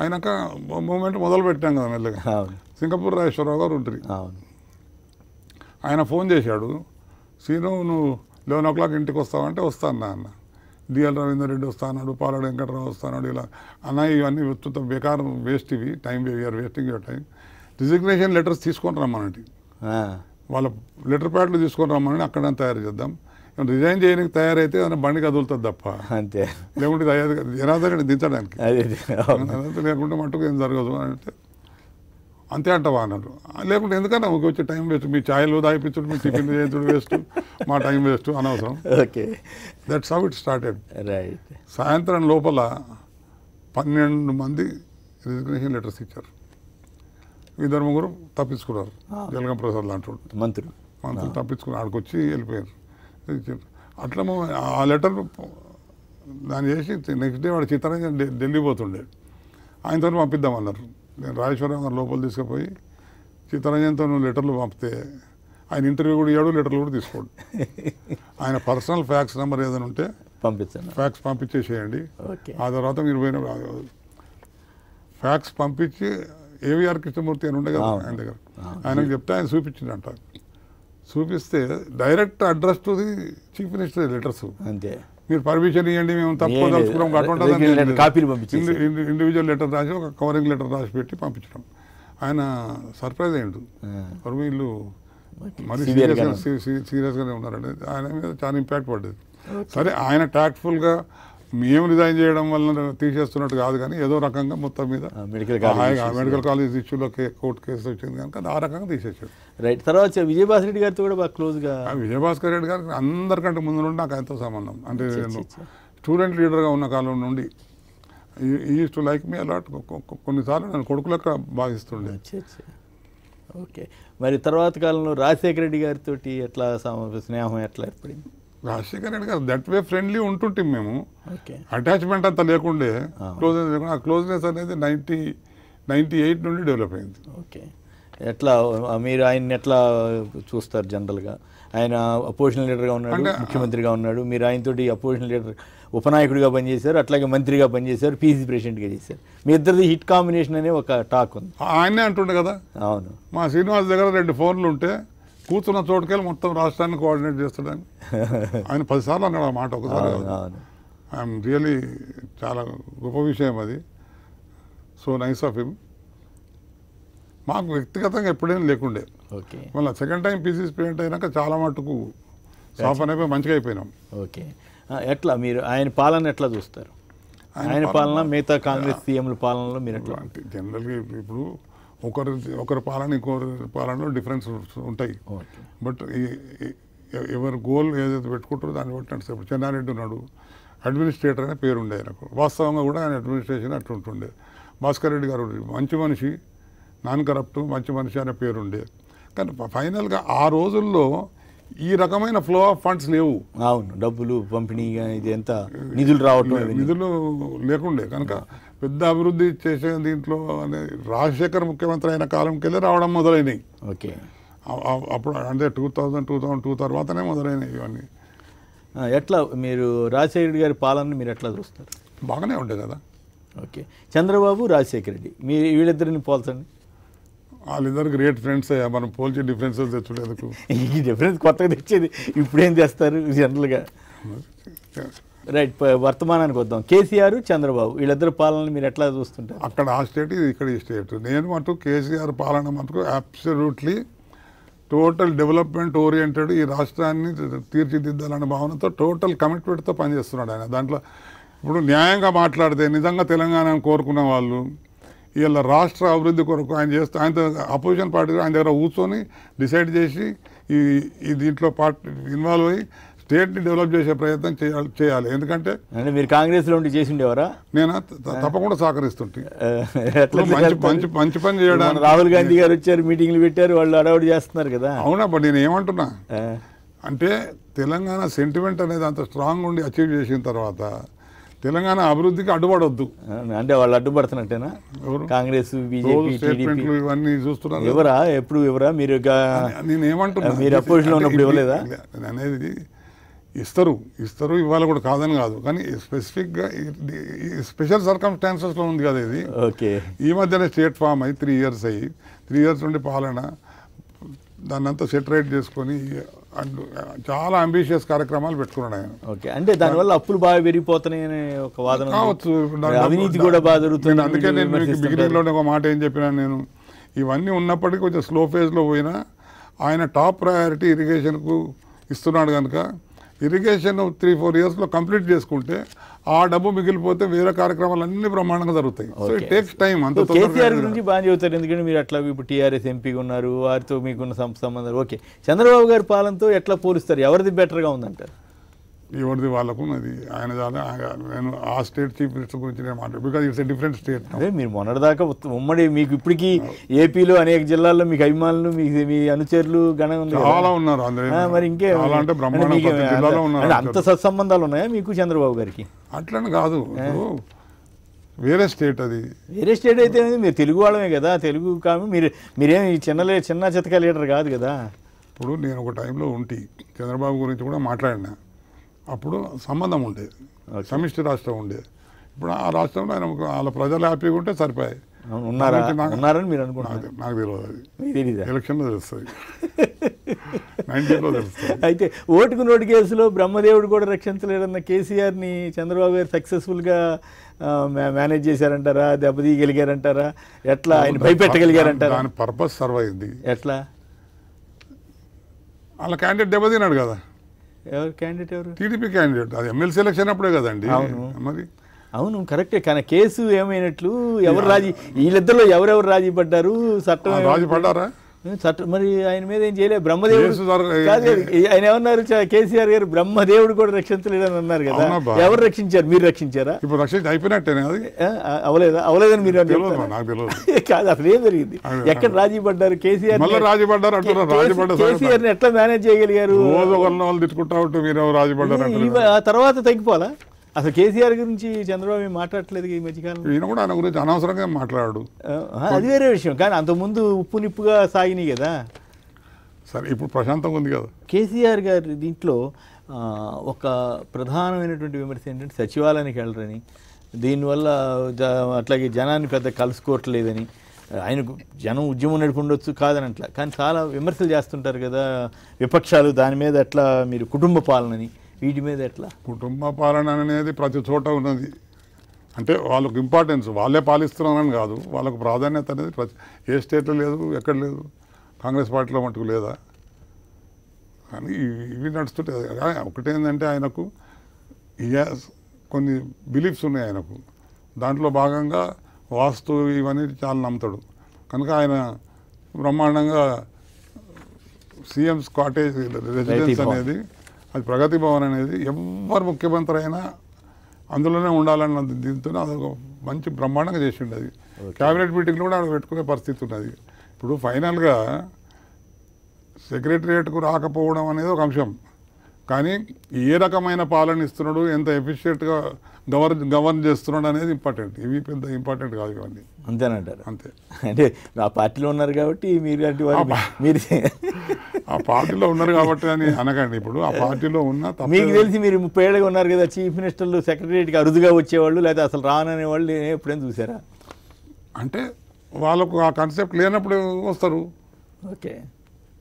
అయినాక మూమెంట్ మొదలు పెట్టాం కదా మెల్లగా. సింగపూర్ రాజేశ్వరరావు గారు ఉంటుంది, ఆయన ఫోన్ చేశాడు, సీను నువ్వు 11 o'clock ఇంటికి వస్తావంటే వస్తాను అన్న. డిఎల్ రవీందర్ రెడ్డి వస్తాడు, పాలడు వెంకటరావు వస్తాడు, ఇలా అన్న ఇవన్నీ విస్తృత బేకార్ వేస్ట్, ఇవి time you're wasting your time. Resignation letters తీసుకొని రమ్మనండి, వాళ్ళ లెటర్ ప్యాడ్లు తీసుకొని రమ్మని అక్కడ తయారు చేద్దాం. రిజైన్ చేయడానికి తయారైతే ఏమైనా బండి కదులుతుంది తప్ప, అంతే, లేకుంటే జనార్దన్ దించడానికి, లేకుంటే మట్టుకు ఏం జరగదు అని అంటే అంతే అంటావా అన్నారు. లేకుంటే ఎందుకన్నా ఊరికి వచ్చే టైం వేస్ట్, మీ ఛాయలు దాయిపించుడు, మీ టిఫిన్ చేయించుడు వేస్ట్, మా టైం వేస్ట్ అనవసరం. That's how it started. సాయంత్రం లోపల 12 మంది రిజిగ్నేషన్ లెటర్స్ ఇచ్చారు. 2-3 తప్పించుకున్నారు, జలగం ప్రసాద్ లాంటి మంత్రులు తప్పించుకున్నారు, ఆడికి వచ్చి వెళ్ళిపోయారు. అట్లా ఆ లెటర్ దాన్ని చేసి నెక్స్ట్ డే వాడు చిత్తరంజన్ ఢిల్లీ పోతుండే, ఆయనతో పంపిద్దామన్నారు. నేను రాజేశ్వరరావు గారు లోపల తీసుకుపోయి చిత్తరంజన్తో లెటర్లు పంపితే ఆయన ఇంటర్వ్యూ కూడా ఇవ్వడు, లెటర్లు కూడా తీసుకోడు. ఆయన పర్సనల్ ఫ్యాక్స్ నెంబర్ ఏదైనా ఉంటే పంపించండి, ఫ్యాక్స్ పంపించేసేయండి. ఆ తర్వాత మీరు పోయిన ఫ్యాక్స్ పంపించి ఏవిఆర్ కృష్ణమూర్తి అని ఉండే కదా ఆయన దగ్గర, ఆయనకు చెప్తే ఆయన చూపించిందంట. చూపిస్తే direct address to the chief minister letters, అంతే, మీరు పర్మిషన్ ఇవ్వండి మేము తక్కువ తలుచుకోవడం ఇండివిజువల్ లెటర్ రాసి ఒక కవరింగ్ లెటర్ రాసి పెట్టి పంపించడం. ఆయన సర్ప్రైజ్ అయ్యిండు, మరి వీళ్ళు మరి సీరియస్గానే ఉన్నారండి, ఆయన మీద చాలా ఇంపాక్ట్ పడ్డది. సరే ఆయన ట్యాక్ట్ఫుల్గా మేము రిజైన్ చేయడం వల్ల తీసేస్తున్నట్టు కాదు, కానీ ఏదో రకంగా మొత్తం మీద మెడికల్ కాలేజ్ ఇష్యూలో కోర్టు కేసు వచ్చింది కనుక ఆ రకంగా తీసేసాడు. రైట్. తర్వాత విజయభాస్కర్ రెడ్డి గారితో కూడా బాగా క్లోజ్గా, విజయభాస్కర్ రెడ్డి గారికి అందరికంటే ముందు నుండి నాకు ఎంతో సంబంధం. అంటే నేను స్టూడెంట్ లీడర్గా ఉన్న కాలం నుండి is to like me a lot. కొన్నిసార్లు నేను కొడుకులక భావిస్తుండే. ఓకే. మరి తర్వాత కాలంలో రాజశేఖర రెడ్డి గారితో ఎట్లా స్నేహం ఎట్లా ఏర్పడింది? రాజశేఖర రెడ్డి గారు దట్ వే ఫ్రెండ్లీ ఉంటుంటాం మేము, అటాచ్మెంట్ అంతా లేకుండే, క్లోజ్నెస్ లేకుండా. ఆ క్లోజ్నెస్ అనేది 98 నుండి డెవలప్ అయింది. ఓకే. ఎట్లా మీరు ఆయన్ని ఎట్లా చూస్తారు జనరల్గా? ఆయన అపోజిషన్ లీడర్గా ఉన్నాడు, ముఖ్యమంత్రిగా ఉన్నాడు, మీరు ఆయనతోటి అపోజిషన్ లీడర్ ఉపనాయకుడిగా పనిచేశారు, అట్లాగే మంత్రిగా పనిచేశారు, పీసీ ప్రెసిడెంట్గా చేశారు. మీ ఇద్దరిది హిట్ కాంబినేషన్ అనే ఒక టాక్ ఉంది. ఆయనే అంటుండే కదా. అవును. మా శ్రీనివాస్ దగ్గర 2 ఫోన్లు ఉంటే కూర్చున్న చోటుకెళ్ళి మొత్తం రాష్ట్రాన్ని కోఆర్డినేట్ చేస్తాడని ఆయన 10 సార్లు అన్నాడు ఆ మాట. ఒకసారి ఐఎమ్ రియలీ చాలా గొప్ప విషయం అది. So nice of him. మాకు వ్యక్తిగతంగా ఎప్పుడైనా లేకుండే. మళ్ళీ సెకండ్ టైం పీసీసీ ప్రెసిడెంట్ అయినాక చాలా మటుకు సాఫన్ అయిపోయి మంచిగా అయిపోయినాం. ఓకే. ఎట్లా మీరు ఆయన పాలన ఎట్లా చూస్తారు? ఆయన పాలన మిగతా కాంగ్రెస్ సీఎంల పాలనలో మీరు ఎట్లా? జనరల్గా ఇప్పుడు ఒకరి పాలన ఇంకొకరి పాలనలో డిఫరెన్స్ ఉంటాయి. బట్ ఎవరి గోల్ ఏదైతే పెట్టుకుంటారో దాన్ని బట్టి నడుస్తుంది. ఇప్పుడు చెన్నారెడ్డి ఉన్నాడు, అడ్మినిస్ట్రేటర్ అనే పేరు ఉండే ఆయనకు. వాస్తవంగా కూడా ఆయన అడ్మినిస్ట్రేషన్ అట్లా ఉంటుండే. భాస్కర్ రెడ్డి గారు మంచి మనిషి, నాన్ కరప్ట్, మంచి మనిషి అనే పేరు ఉండే. కానీ ఫైనల్గా ఆ రోజుల్లో ఈ రకమైన ఫ్లో ఆఫ్ ఫండ్స్ లేవు. అవును, డబ్బులు పంపిణీ ఇది ఎంత నిధులు రావట్లేదు, నిధులు లేకుండే కనుక పెద్ద అభివృద్ధి చేసే దీంట్లో రాజశేఖర్ ముఖ్యమంత్రి అయిన కాలంకెళ్ళి రావడం మొదలైనవి. ఓకే. అప్పుడు అంటే 2002 తర్వాతనే మొదలైనవి ఇవన్నీ. ఎట్లా మీరు రాజశేఖర గారి పాలన మీరు ఎట్లా చూస్తారు? బాగానే ఉండే కదా. ఓకే. చంద్రబాబు, రాజశేఖర రెడ్డి, మీరు వీళ్ళిద్దరిని పోల్చండి. వాళ్ళిద్దరు గ్రేట్ ఫ్రెండ్స్. మనం పోల్చి డిఫరెన్సెస్ తెచ్చుడేందుకు? ఈ డిఫరెన్స్ కొత్తగా తెచ్చేది ఇప్పుడేం చేస్తారు జనరల్గా? రైట్. వర్తమానానికి వద్దాం. కేసీఆర్, చంద్రబాబు వీళ్ళిద్దరు పాలన మీరు ఎట్లా చూస్తుంటారు? అక్కడ ఆ స్టేట్, ఇది ఇక్కడ ఈ స్టేట్. నేను మటుకు కేసీఆర్ పాలన మటుకు అబ్సల్యూట్లీ టోటల్ డెవలప్మెంట్ ఓరియంటెడ్, ఈ రాష్ట్రాన్ని తీర్చిదిద్దాలనే భావనతో టోటల్ కమిట్మెంట్తో పనిచేస్తున్నాడు ఆయన. దాంట్లో ఇప్పుడు న్యాయంగా మాట్లాడితే నిజంగా తెలంగాణను కోరుకున్న వాళ్ళు వీళ్ళ రాష్ట్ర అభివృద్ధి కొరకు ఆయన చేస్తూ, ఆయనతో అపోజిషన్ పార్టీ ఆయన దగ్గర కూర్చొని డిసైడ్ చేసి ఈ దీంట్లో ఇన్వాల్వ్ అయ్యి స్టేట్ని డెవలప్ చేసే ప్రయత్నం చేయాలి. ఎందుకంటే మీరు కాంగ్రెస్లో ఉండి చేసి ఉండేవారా? నేను తప్పకుండా సహకరిస్తుంటే మంచి పని చేయడానికి. రాహుల్ గాంధీ గారు వచ్చారు, మీటింగ్లు పెట్టారు, వాళ్ళు అడౌట్ చేస్తున్నారు కదా. అవునా? బట్ నేను ఏమంటున్నా అంటే తెలంగాణ సెంటిమెంట్ అనేది అంత స్ట్రాంగ్ ఉండి అచీవ్ చేసిన తర్వాత తెలంగాణ అభివృద్ధికి అడ్డుపడొద్దు. అంటే వాళ్ళు అడ్డుపడుతున్నట్టేనా? కాంగ్రెస్, బీజేపీ, స్టేట్మెంట్లు ఇవన్నీ చూస్తున్నారు. ఎవరా ఎప్పుడు ఎవరా మీరు నేను ఏమంటున్నా, మీరు అపోజిషన్లో ఉన్నప్పుడు ఇవ్వలేదా అనేది? ఇస్తారు ఇవాళ కూడా కాదని కాదు, కానీ స్పెసిఫిక్గా స్పెషల్ సర్కమ్స్టాన్సెస్లో ఉంది కదా ఇది. ఓకే, ఈ మధ్యనే స్టేట్ ఫామ్ అయ్యి 3 years అయ్యి 3 years నుండి పాలన దాన్ని అంతా సెటరేట్ చేసుకొని చాలా అంబిషియస్ కార్యక్రమాలు పెట్టుకున్నాడు ఆయన. ఓకే, అంటే దానివల్ల అప్పులు బాగా పెరిగిపోతున్నాయనే ఒక వాదన కావచ్చు, అవినీతి కూడా బాగా జరుగుతుంది. అందుకే నేను మీకు బిగినింగ్లోనే ఒక మాట ఏం చెప్పినా, నేను ఇవన్నీ ఉన్నప్పటికీ కొంచెం స్లో ఫేజ్లో పోయినా ఆయన టాప్ ప్రయారిటీ ఇరిగేషన్కు ఇస్తున్నాడు కనుక ఇరిగేషన్ 3-4 yearsలో కంప్లీట్ చేసుకుంటే ఆ డబ్బు మిగిలిపోతే వేరే కార్యక్రమాలు అన్ని బ్రహ్మాండంగా జరుగుతాయి. So it takes time. అంత కేసీఆర్ గురించి బాగా చెబుతారు, ఎందుకంటే మీరు అట్లా ఇప్పుడు టీఆర్ఎస్ ఎంపీగా ఉన్నారు, వారితో మీకున్న సంబంధాలు. ఓకే, చంద్రబాబు గారి పాలనతో ఎట్లా పోలుస్తారు? ఎవరిది బెటర్గా ఉందంటారు? ఎవరిది వాళ్ళకు అది ఆయన నేను ఆ స్టేట్ చీఫ్ మినిస్టర్ గురించి నేను మాట్లాడు, because it's a different state. అదే మీరు మొన్నటిదాకా ఉమ్మడి మీకు ఇప్పటికీ ఏపీలో అనేక జిల్లాల్లో మీకు అభిమానులు, మీ అనుచరులు గణం చాలా ఉన్నారు. మరి ఇంకే అంత సత్సంబంధాలు ఉన్నాయా మీకు చంద్రబాబు గారికి? అట్లని కాదు, వేరే స్టేట్ అది. వేరే స్టేట్ అయితే మీరు తెలుగు వాళ్ళమే కదా, తెలుగు కాదు, మీరేమి చిన్న చితక లీడర్ కాదు కదా. ఇప్పుడు నేను ఒక టైంలో చంద్రబాబు గురించి కూడా మాట్లాడినా, అప్పుడు సంబంధం ఉండేది, సమిష్టి రాష్ట్రం ఉండేది. ఇప్పుడు ఆ రాష్ట్రంలో ఆయన వాళ్ళ ప్రజలు హ్యాపీగా ఉంటే సరిపోయాయి. ఉన్నారని మీరు అనుకుంటున్నారు? నాకు తెలియదు, ఎలక్షన్లో తెలుస్తుంది, 90లో తెలుస్తుంది. అయితే ఓటుకు నోటు కేసులో బ్రహ్మదేవుడు కూడా రక్షించలేడన్న కేసీఆర్ని చంద్రబాబు గారు సక్సెస్ఫుల్గా మేనేజ్ చేశారంటారా, దెబ్బతీయగలిగారంటారా, ఎట్లా ఆయన భయపెట్టగలిగారంటారా? దాని పర్పస్ సర్వ్ అయింది. ఎట్లా? వాళ్ళ క్యాండిడేట్ దెబ్బతిన్నాడు కదా. ఎవరు క్యాండిడేట్? ఎవరు? TDP candidate. అది ఎమ్మెల్సీ ఎలక్షన్ అప్పుడే కదండి. మరి అవును, కరెక్టే. కానీ కేసు ఏమైనట్లు వీళ్ళిద్దరిలో ఎవరెవరు రాజీ పడ్డారు? రాజీ పడ్డారా? మరి ఆయన మీద ఏం చేయలేదు. బ్రహ్మదేవుడు ఆయన ఏమన్నారు? కేసీఆర్ గారు బ్రహ్మదేవుడు కూడా రక్షించలేదని అన్నారు కదా. ఎవరు రక్షించారు? మీరు రక్షించారా? ఇప్పుడు రక్షించి అయిపోయినట్టేనే. అది అవలేదని మీరు నాకు తెలియదు. కాదు, అసలు ఏం జరిగింది? ఎక్కడ రాజీ పడ్డారు? కేసీఆర్ రాజీ పడ్డారు అంటున్నారు. కేసీఆర్ ఎట్లా మేనేజ్ చేయగలిగారు? వాళ్ళు తిట్టుకుంటా ఉంటే మీరు రాజీ పడ్డారు. ఆ తర్వాత తగ్గిపోవాలా? అసలు కేసీఆర్ గురించి చంద్రబాబు మాట్లాడట్లేదు ఈ మధ్యకాలం. ఈయన కూడా ఆయన గురించి అనవసరంగా మాట్లాడు, అది వేరే విషయం. కానీ అంతకుముందు ఉప్పు నిప్పుగా సాగినాయి కదా. సరే, ఇప్పుడు ప్రశాంతంగా ఉంది కదా. కేసీఆర్ గారి దీంట్లో ఒక ప్రధానమైనటువంటి విమర్శ ఏంటంటే సచివాలయానికి వెళ్ళరని, దీనివల్ల అట్లాగే జనాన్ని పెద్ద కలుసుకోవట్లేదని. ఆయనకు జనం ఉద్యమం నడుపుండొచ్చు కాదని అట్లా, కానీ చాలా విమర్శలు చేస్తుంటారు కదా విపక్షాలు. దాని మీద ఎట్లా మీరు కుటుంబ పాలనని, వీటి మీద ఎట్లా? కుటుంబ పాలన అనేది ప్రతి చోట ఉన్నది. అంటే వాళ్ళకు ఇంపార్టెన్స్, వాళ్ళే పాలిస్తున్నారని కాదు, వాళ్ళకు ప్రాధాన్యత అనేది ఏ స్టేట్లో లేదు, ఎక్కడ లేదు. కాంగ్రెస్ పార్టీలో మటుకు లేదా? కానీ ఇవి నడుస్తుంటాయి. ఒకటేంటంటే ఆయనకు కొన్ని బిలీఫ్స్ ఉన్నాయి ఆయనకు. దాంట్లో భాగంగా వాస్తు ఇవన్నీ చాలా నమ్ముతాడు కనుక ఆయన బ్రహ్మాండంగా సీఎంస్ కాటేజ్ రెసిడెన్స్ అనేది, అది ప్రగతి భవన్ అనేది ఎవరు ముఖ్యమంత్రి అయినా అందులోనే ఉండాలన్న దీంతో అదొక మంచి బ్రహ్మాండంగా చేసి ఉండేది. క్యాబినెట్ మీటింగ్లో కూడా ఆడ పెట్టుకునే పరిస్థితి ఉన్నది. ఇప్పుడు ఫైనల్గా సెక్రటరియట్కు రాకపోవడం అనేది ఒక అంశం, కానీ ఏ రకమైన పాలన ఇస్తున్నాడు, ఎంత ఎఫిషియెంట్గా గవర్న్ చేస్తున్నాడు అనేది ఇంపార్టెంట్. ఇవి పెద్ద ఇంపార్టెంట్ కాదు ఇవన్నీ. అంతేనంటారు? అంతే. అంటే ఆ పార్టీలో ఉన్నారు కాబట్టి మీరు ఆ పార్టీలో ఉన్నారు కాబట్టి అని అనకండి. ఇప్పుడు ఆ పార్టీలో ఉన్న మీకు తెలిసి మీరు 30 ఏళ్ళగా ఉన్నారు కదా, చీఫ్ మినిస్టర్లు సెక్రటరియట్కి అరుదుగా వచ్చేవాళ్ళు, లేదా అసలు రాననే వాళ్ళు ఎప్పుడైనా చూసారా? అంటే వాళ్ళకు ఆ కాన్సెప్ట్ లేనప్పుడు వస్తారు. ఓకే,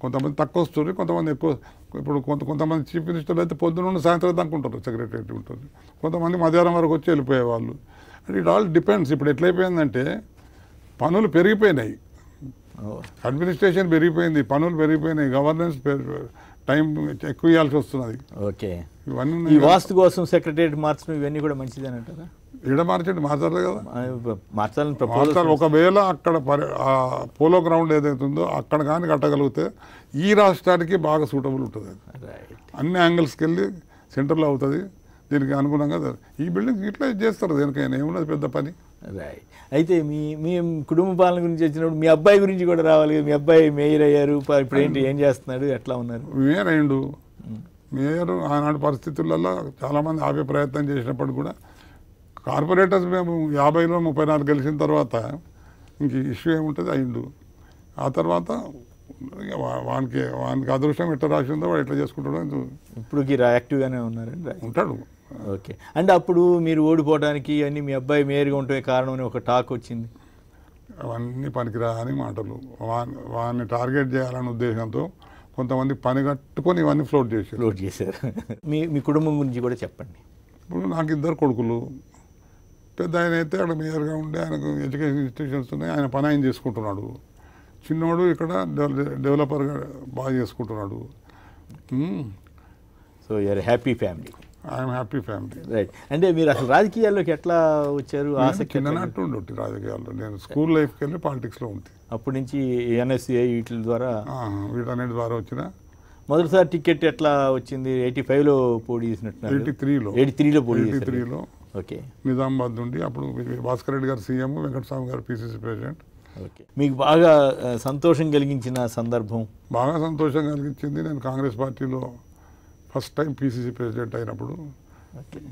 కొంతమంది తక్కువ వస్తుంది, కొంతమంది ఎక్కువ. ఇప్పుడు కొంతమంది చీఫ్ మినిస్టర్లు అయితే పొద్దున్న సాయంత్రం దాకా ఉంటారు, సెక్రటరీ ఉంటుంది. కొంతమంది మధ్యాహ్నం వరకు వచ్చి వెళ్ళిపోయేవాళ్ళు. అంటే ఇట్ ఆల్ డిపెండ్స్. ఇప్పుడు ఎట్లయిపోయిందంటే పనులు పెరిగిపోయినాయి, అడ్మినిస్ట్రేషన్ పెరిగిపోయింది, పనులు పెరిగిపోయినాయి, గవర్నెన్స్ టైం ఎక్కువ ఇవ్వాల్సి వస్తున్నది. ఓకే, ఇవన్నీ ఈ వాస్తు కోసం సెక్రటరియట్ మార్చడం ఇవన్నీ కూడా మంచిదని అంటారా? ఈడ మార్చండి, మార్చాలి కదా, మార్చాలని. ఒకవేళ అక్కడ పోలో గ్రౌండ్ ఏదైతే ఉందో అక్కడ కానీ కట్టగలిగితే ఈ రాష్ట్రానికి బాగా సూటబుల్ ఉంటుంది. అన్ని యాంగిల్స్కి వెళ్ళి సెంటర్లో అవుతుంది. దీనికి అనుగుణంగా ఈ బిల్డింగ్ ఇట్లా చేస్తారు, దేనికైనా ఏమున్నది పెద్ద పని. రైట్. అయితే మీ కుటుంబ పాలన గురించి వచ్చినప్పుడు మీ అబ్బాయి గురించి కూడా రావాలి. మీ అబ్బాయి మేయర్ అయ్యారు, ఇప్పుడు ఏంటి, ఏం చేస్తున్నాడు, ఎట్లా ఉన్నారు? మేయర్ అయ్యిండు, మేయర్ ఆనాటి పరిస్థితులలో చాలామంది ఆపే ప్రయత్నం చేసినప్పుడు కూడా కార్పొరేటర్స్ మేము 50లో 34 గెలిచిన తర్వాత ఇంక ఇష్యూ ఏముంటుంది అయిండు. ఆ తర్వాత వానికి అదృష్టం ఎట్లా రాసిందో వాడు ఎట్లా చేసుకుంటాడో ఇప్పుడు యాక్టివ్గానే ఉన్నారండి ఉంటాడు. ఓకే. అంటే అప్పుడు మీరు ఓడిపోవడానికి అన్ని మీ అబ్బాయి మేయర్గా ఉంటే కారణం అని ఒక టాక్ వచ్చింది. అవన్నీ పనికిరాని మాటలు. వాడిని టార్గెట్ చేయాలనే ఉద్దేశంతో కొంతమంది పని కట్టుకొని ఇవన్నీ ఫ్లోట్ చేశారు. మీ కుటుంబం గురించి కూడా చెప్పండి. ఇప్పుడు నాకు 2 కొడుకులు. పెద్ద ఆయన అయితే అక్కడ మేయర్గా ఉండే ఆయనకు ఎడ్యుకేషన్ ఇన్స్టిట్యూషన్స్ ఉన్నాయి, ఆయన పని ఆయన చేసుకుంటున్నాడు. చిన్నోడు ఇక్కడ డెవలపర్గా బాగా చేసుకుంటున్నాడు. So you're happy family. I'm happy family. Right. అంటే మీరు అసలు రాజకీయాల్లోకి ఎట్లా వచ్చారు? చిన్ననాటి ఉండొట్టి రాజకీయాల్లో. నేను స్కూల్ లైఫ్కి వెళ్ళి పాలిటిక్స్లో ఉంది. అప్పటి నుంచి ఎన్ఎస్సిఐ వీటి ద్వారా వీటన్నిటి ద్వారా వచ్చిన మొదటిసారి టికెట్ ఎట్లా వచ్చింది? 85లో పోటీ చేసినట్టు. 83లో పోటీ 83లో. ఓకే. నిజామాబాద్ నుండి అప్పుడు భాస్కర్ రెడ్డి గారు సీఎం, వెంకటస్వామి గారు పిసిసి ప్రెసిడెంట్. ఓకే. మీకు బాగా సంతోషం కలిగించిన సందర్భం? బాగా సంతోషం కలిగించింది. నేను కాంగ్రెస్ పార్టీలో ఫస్ట్ టైం పిసిసి ప్రెసిడెంట్ అయినప్పుడు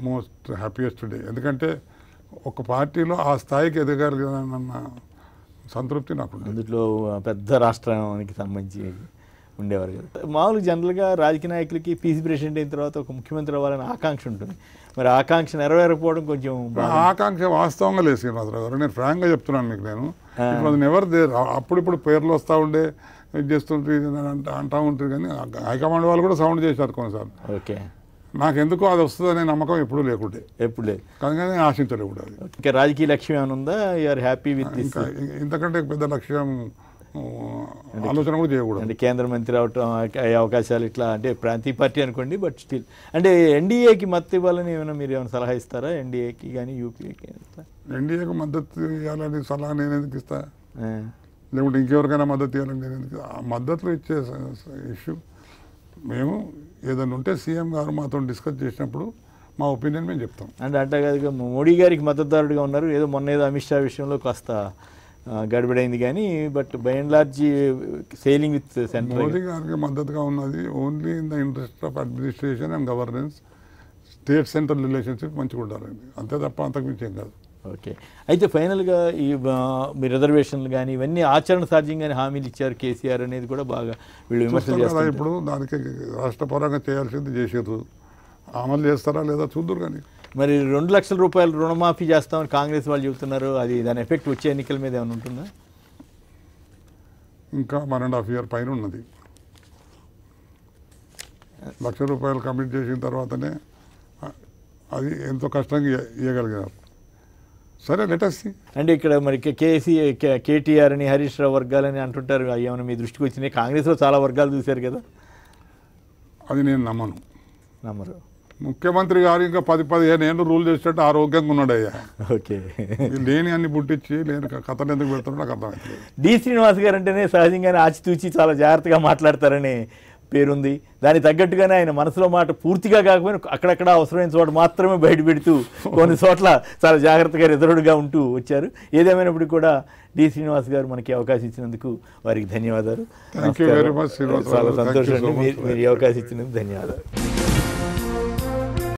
మోస్ట్ హ్యాపీయెస్ట్ డే. ఎందుకంటే ఒక పార్టీలో ఆ స్థాయికి ఎదగలిగిన సంతృప్తి నాకు. అందులో పెద్ద రాష్ట్రానికి సంబంధించి ఉండేవారు కదా. మామూలుగా జనరల్గా రాజకీయ నాయకులకి పీసీ ప్రెసిడెంట్ అయిన తర్వాత ఒక ముఖ్యమంత్రి అవ్వాలని ఆకాంక్ష ఉంటుంది. మరి ఆకాంక్ష నెరవేరకపోవడం కొంచెం ఆకాంక్ష వాస్తవంగా లేదు శ్రీనివాసరావు గారు. నేను ఫ్రాంక్గా చెప్తున్నాను మీకు. నేను ఇప్పుడు ఎవరు దేర్ అప్పుడిప్పుడు పేర్లు వస్తూ ఉండే ఇది చేస్తుంటుంది అంటూ ఉంటుంది, కానీ హైకమాండ్ వాళ్ళు కూడా సౌండ్ చేశారు కొన్నిసార్లు. ఓకే. నాకెందుకో అది వస్తుందనే నమ్మకం ఎప్పుడు లేకుంటే, ఎప్పుడు లేదు, కానీ ఆశించలే కూడా. అది ఇంకా రాజకీయ లక్ష్యం ఏమైనా ఉందా? యూఆర్ హ్యాపీ విత్ ఇంకా ఇంతకంటే పెద్ద లక్ష్యం ఆలోచన కూడా చేయకూడదు. అంటే కేంద్ర మంత్రి అవటం అవకాశాలు ఇట్లా, అంటే ప్రాంతీయ పార్టీ అనుకోండి, బట్ స్టిల్ అంటే ఎన్డీఏకి మద్దతు ఇవ్వాలని ఏమైనా మీరు ఏమైనా సలహా ఇస్తారా? ఎన్డీఏకి కానీ యూపీఏకి? ఎన్డీఏకి మద్దతు ఇవ్వాలని సలహా నేను ఎందుకు ఇస్తా? లేకుంటే ఇంకెవరికైనా మద్దతు ఇవ్వాలని నేను ఎందుకు? మద్దతులు ఇచ్చే ఇష్యూ మేము ఏదైనా ఉంటే సీఎం గారు మాతో డిస్కస్ చేసినప్పుడు మా ఒపీనియన్ మేము చెప్తాం. అంటే కాదుగా మోడీ గారికి మద్దతుదారుడిగా ఉన్నారు. ఏదో మొన్న ఏదో అమిత్ షా విషయంలో కాస్త గడబడైంది, కానీ but by and large sailing with central. Modi గారికి మద్దతుగా ఉన్నది only in the interest of administration and governance, state central relationship మంచిగా ఉండాలండి, అంతే తప్ప అంతకుమించి ఏం కాదు. ఓకే. అయితే ఫైనల్గా ఈ మీ రిజర్వేషన్లు కానీ ఇవన్నీ ఆచరణ సాధ్యంగానే హామీలు ఇచ్చారు కేసీఆర్ అనేది కూడా బాగా వీళ్ళు విమర్శలు చేస్తారు. ఇప్పుడు దానికి రాష్ట్రపరంగా చేయాల్సింది చేసారు, అమలు చేస్తారా లేదా చూద్దరు. కానీ మరి 2 లక్షల రూపాయలు రుణమాఫీ చేస్తామని కాంగ్రెస్ వాళ్ళు చెబుతున్నారు. అది దాని ఎఫెక్ట్ వచ్చే ఎన్నికల మీద ఏమైనా ఉంటుందా? ఇంకా 1.5 year పైన ఉన్నది. 1 లక్ష రూపాయలు కమిట్ చేసిన తర్వాతనే అది ఎంతో కష్టంగా ఇవ్వగలిగారు. సరే, లెటస్ సీ. అంటే ఇక్కడ మరి కేటీఆర్ అని హరీష్ రావు వర్గాలని అంటుంటారు, ఏమైనా మీ దృష్టికి వచ్చినాయి? కాంగ్రెస్లో చాలా వర్గాలు చూశారు కదా. అది నేను నమ్మరు. ముఖ్యమంత్రి గారు ఇంకా 10-15 ఏళ్ళు రూల్ చేసేటట్టు ఆరోగ్యంగా ఉన్నాడయ్యా. ఓకే. లేని అన్ని పుట్టించి లేని కథలు ఎందుకు పెడుతున్నాడు నాకు అర్థమవుతుంది. డి శ్రీనివాస్ గారు అంటేనే సహజంగానే ఆచితూచి చాలా జాగ్రత్తగా మాట్లాడతారనే పేరుంది. దానికి తగ్గట్టుగానే ఆయన మనసులో మాట పూర్తిగా కాకపోయినా అక్కడక్కడ అవసరమైన చోట మాత్రమే బయట పెడుతూ కొన్ని చోట్ల చాలా జాగ్రత్తగా రిజర్వ్డ్గా ఉంటూ వచ్చారు. ఏదేమైనప్పటికీ కూడా డి శ్రీనివాస్ గారు మనకి అవకాశం ఇచ్చినందుకు వారికి ధన్యవాదాలు. Thank you very much. చాలా సంతోషం అండి, మీరు అవకాశం ఇచ్చినందుకు ధన్యవాదాలు.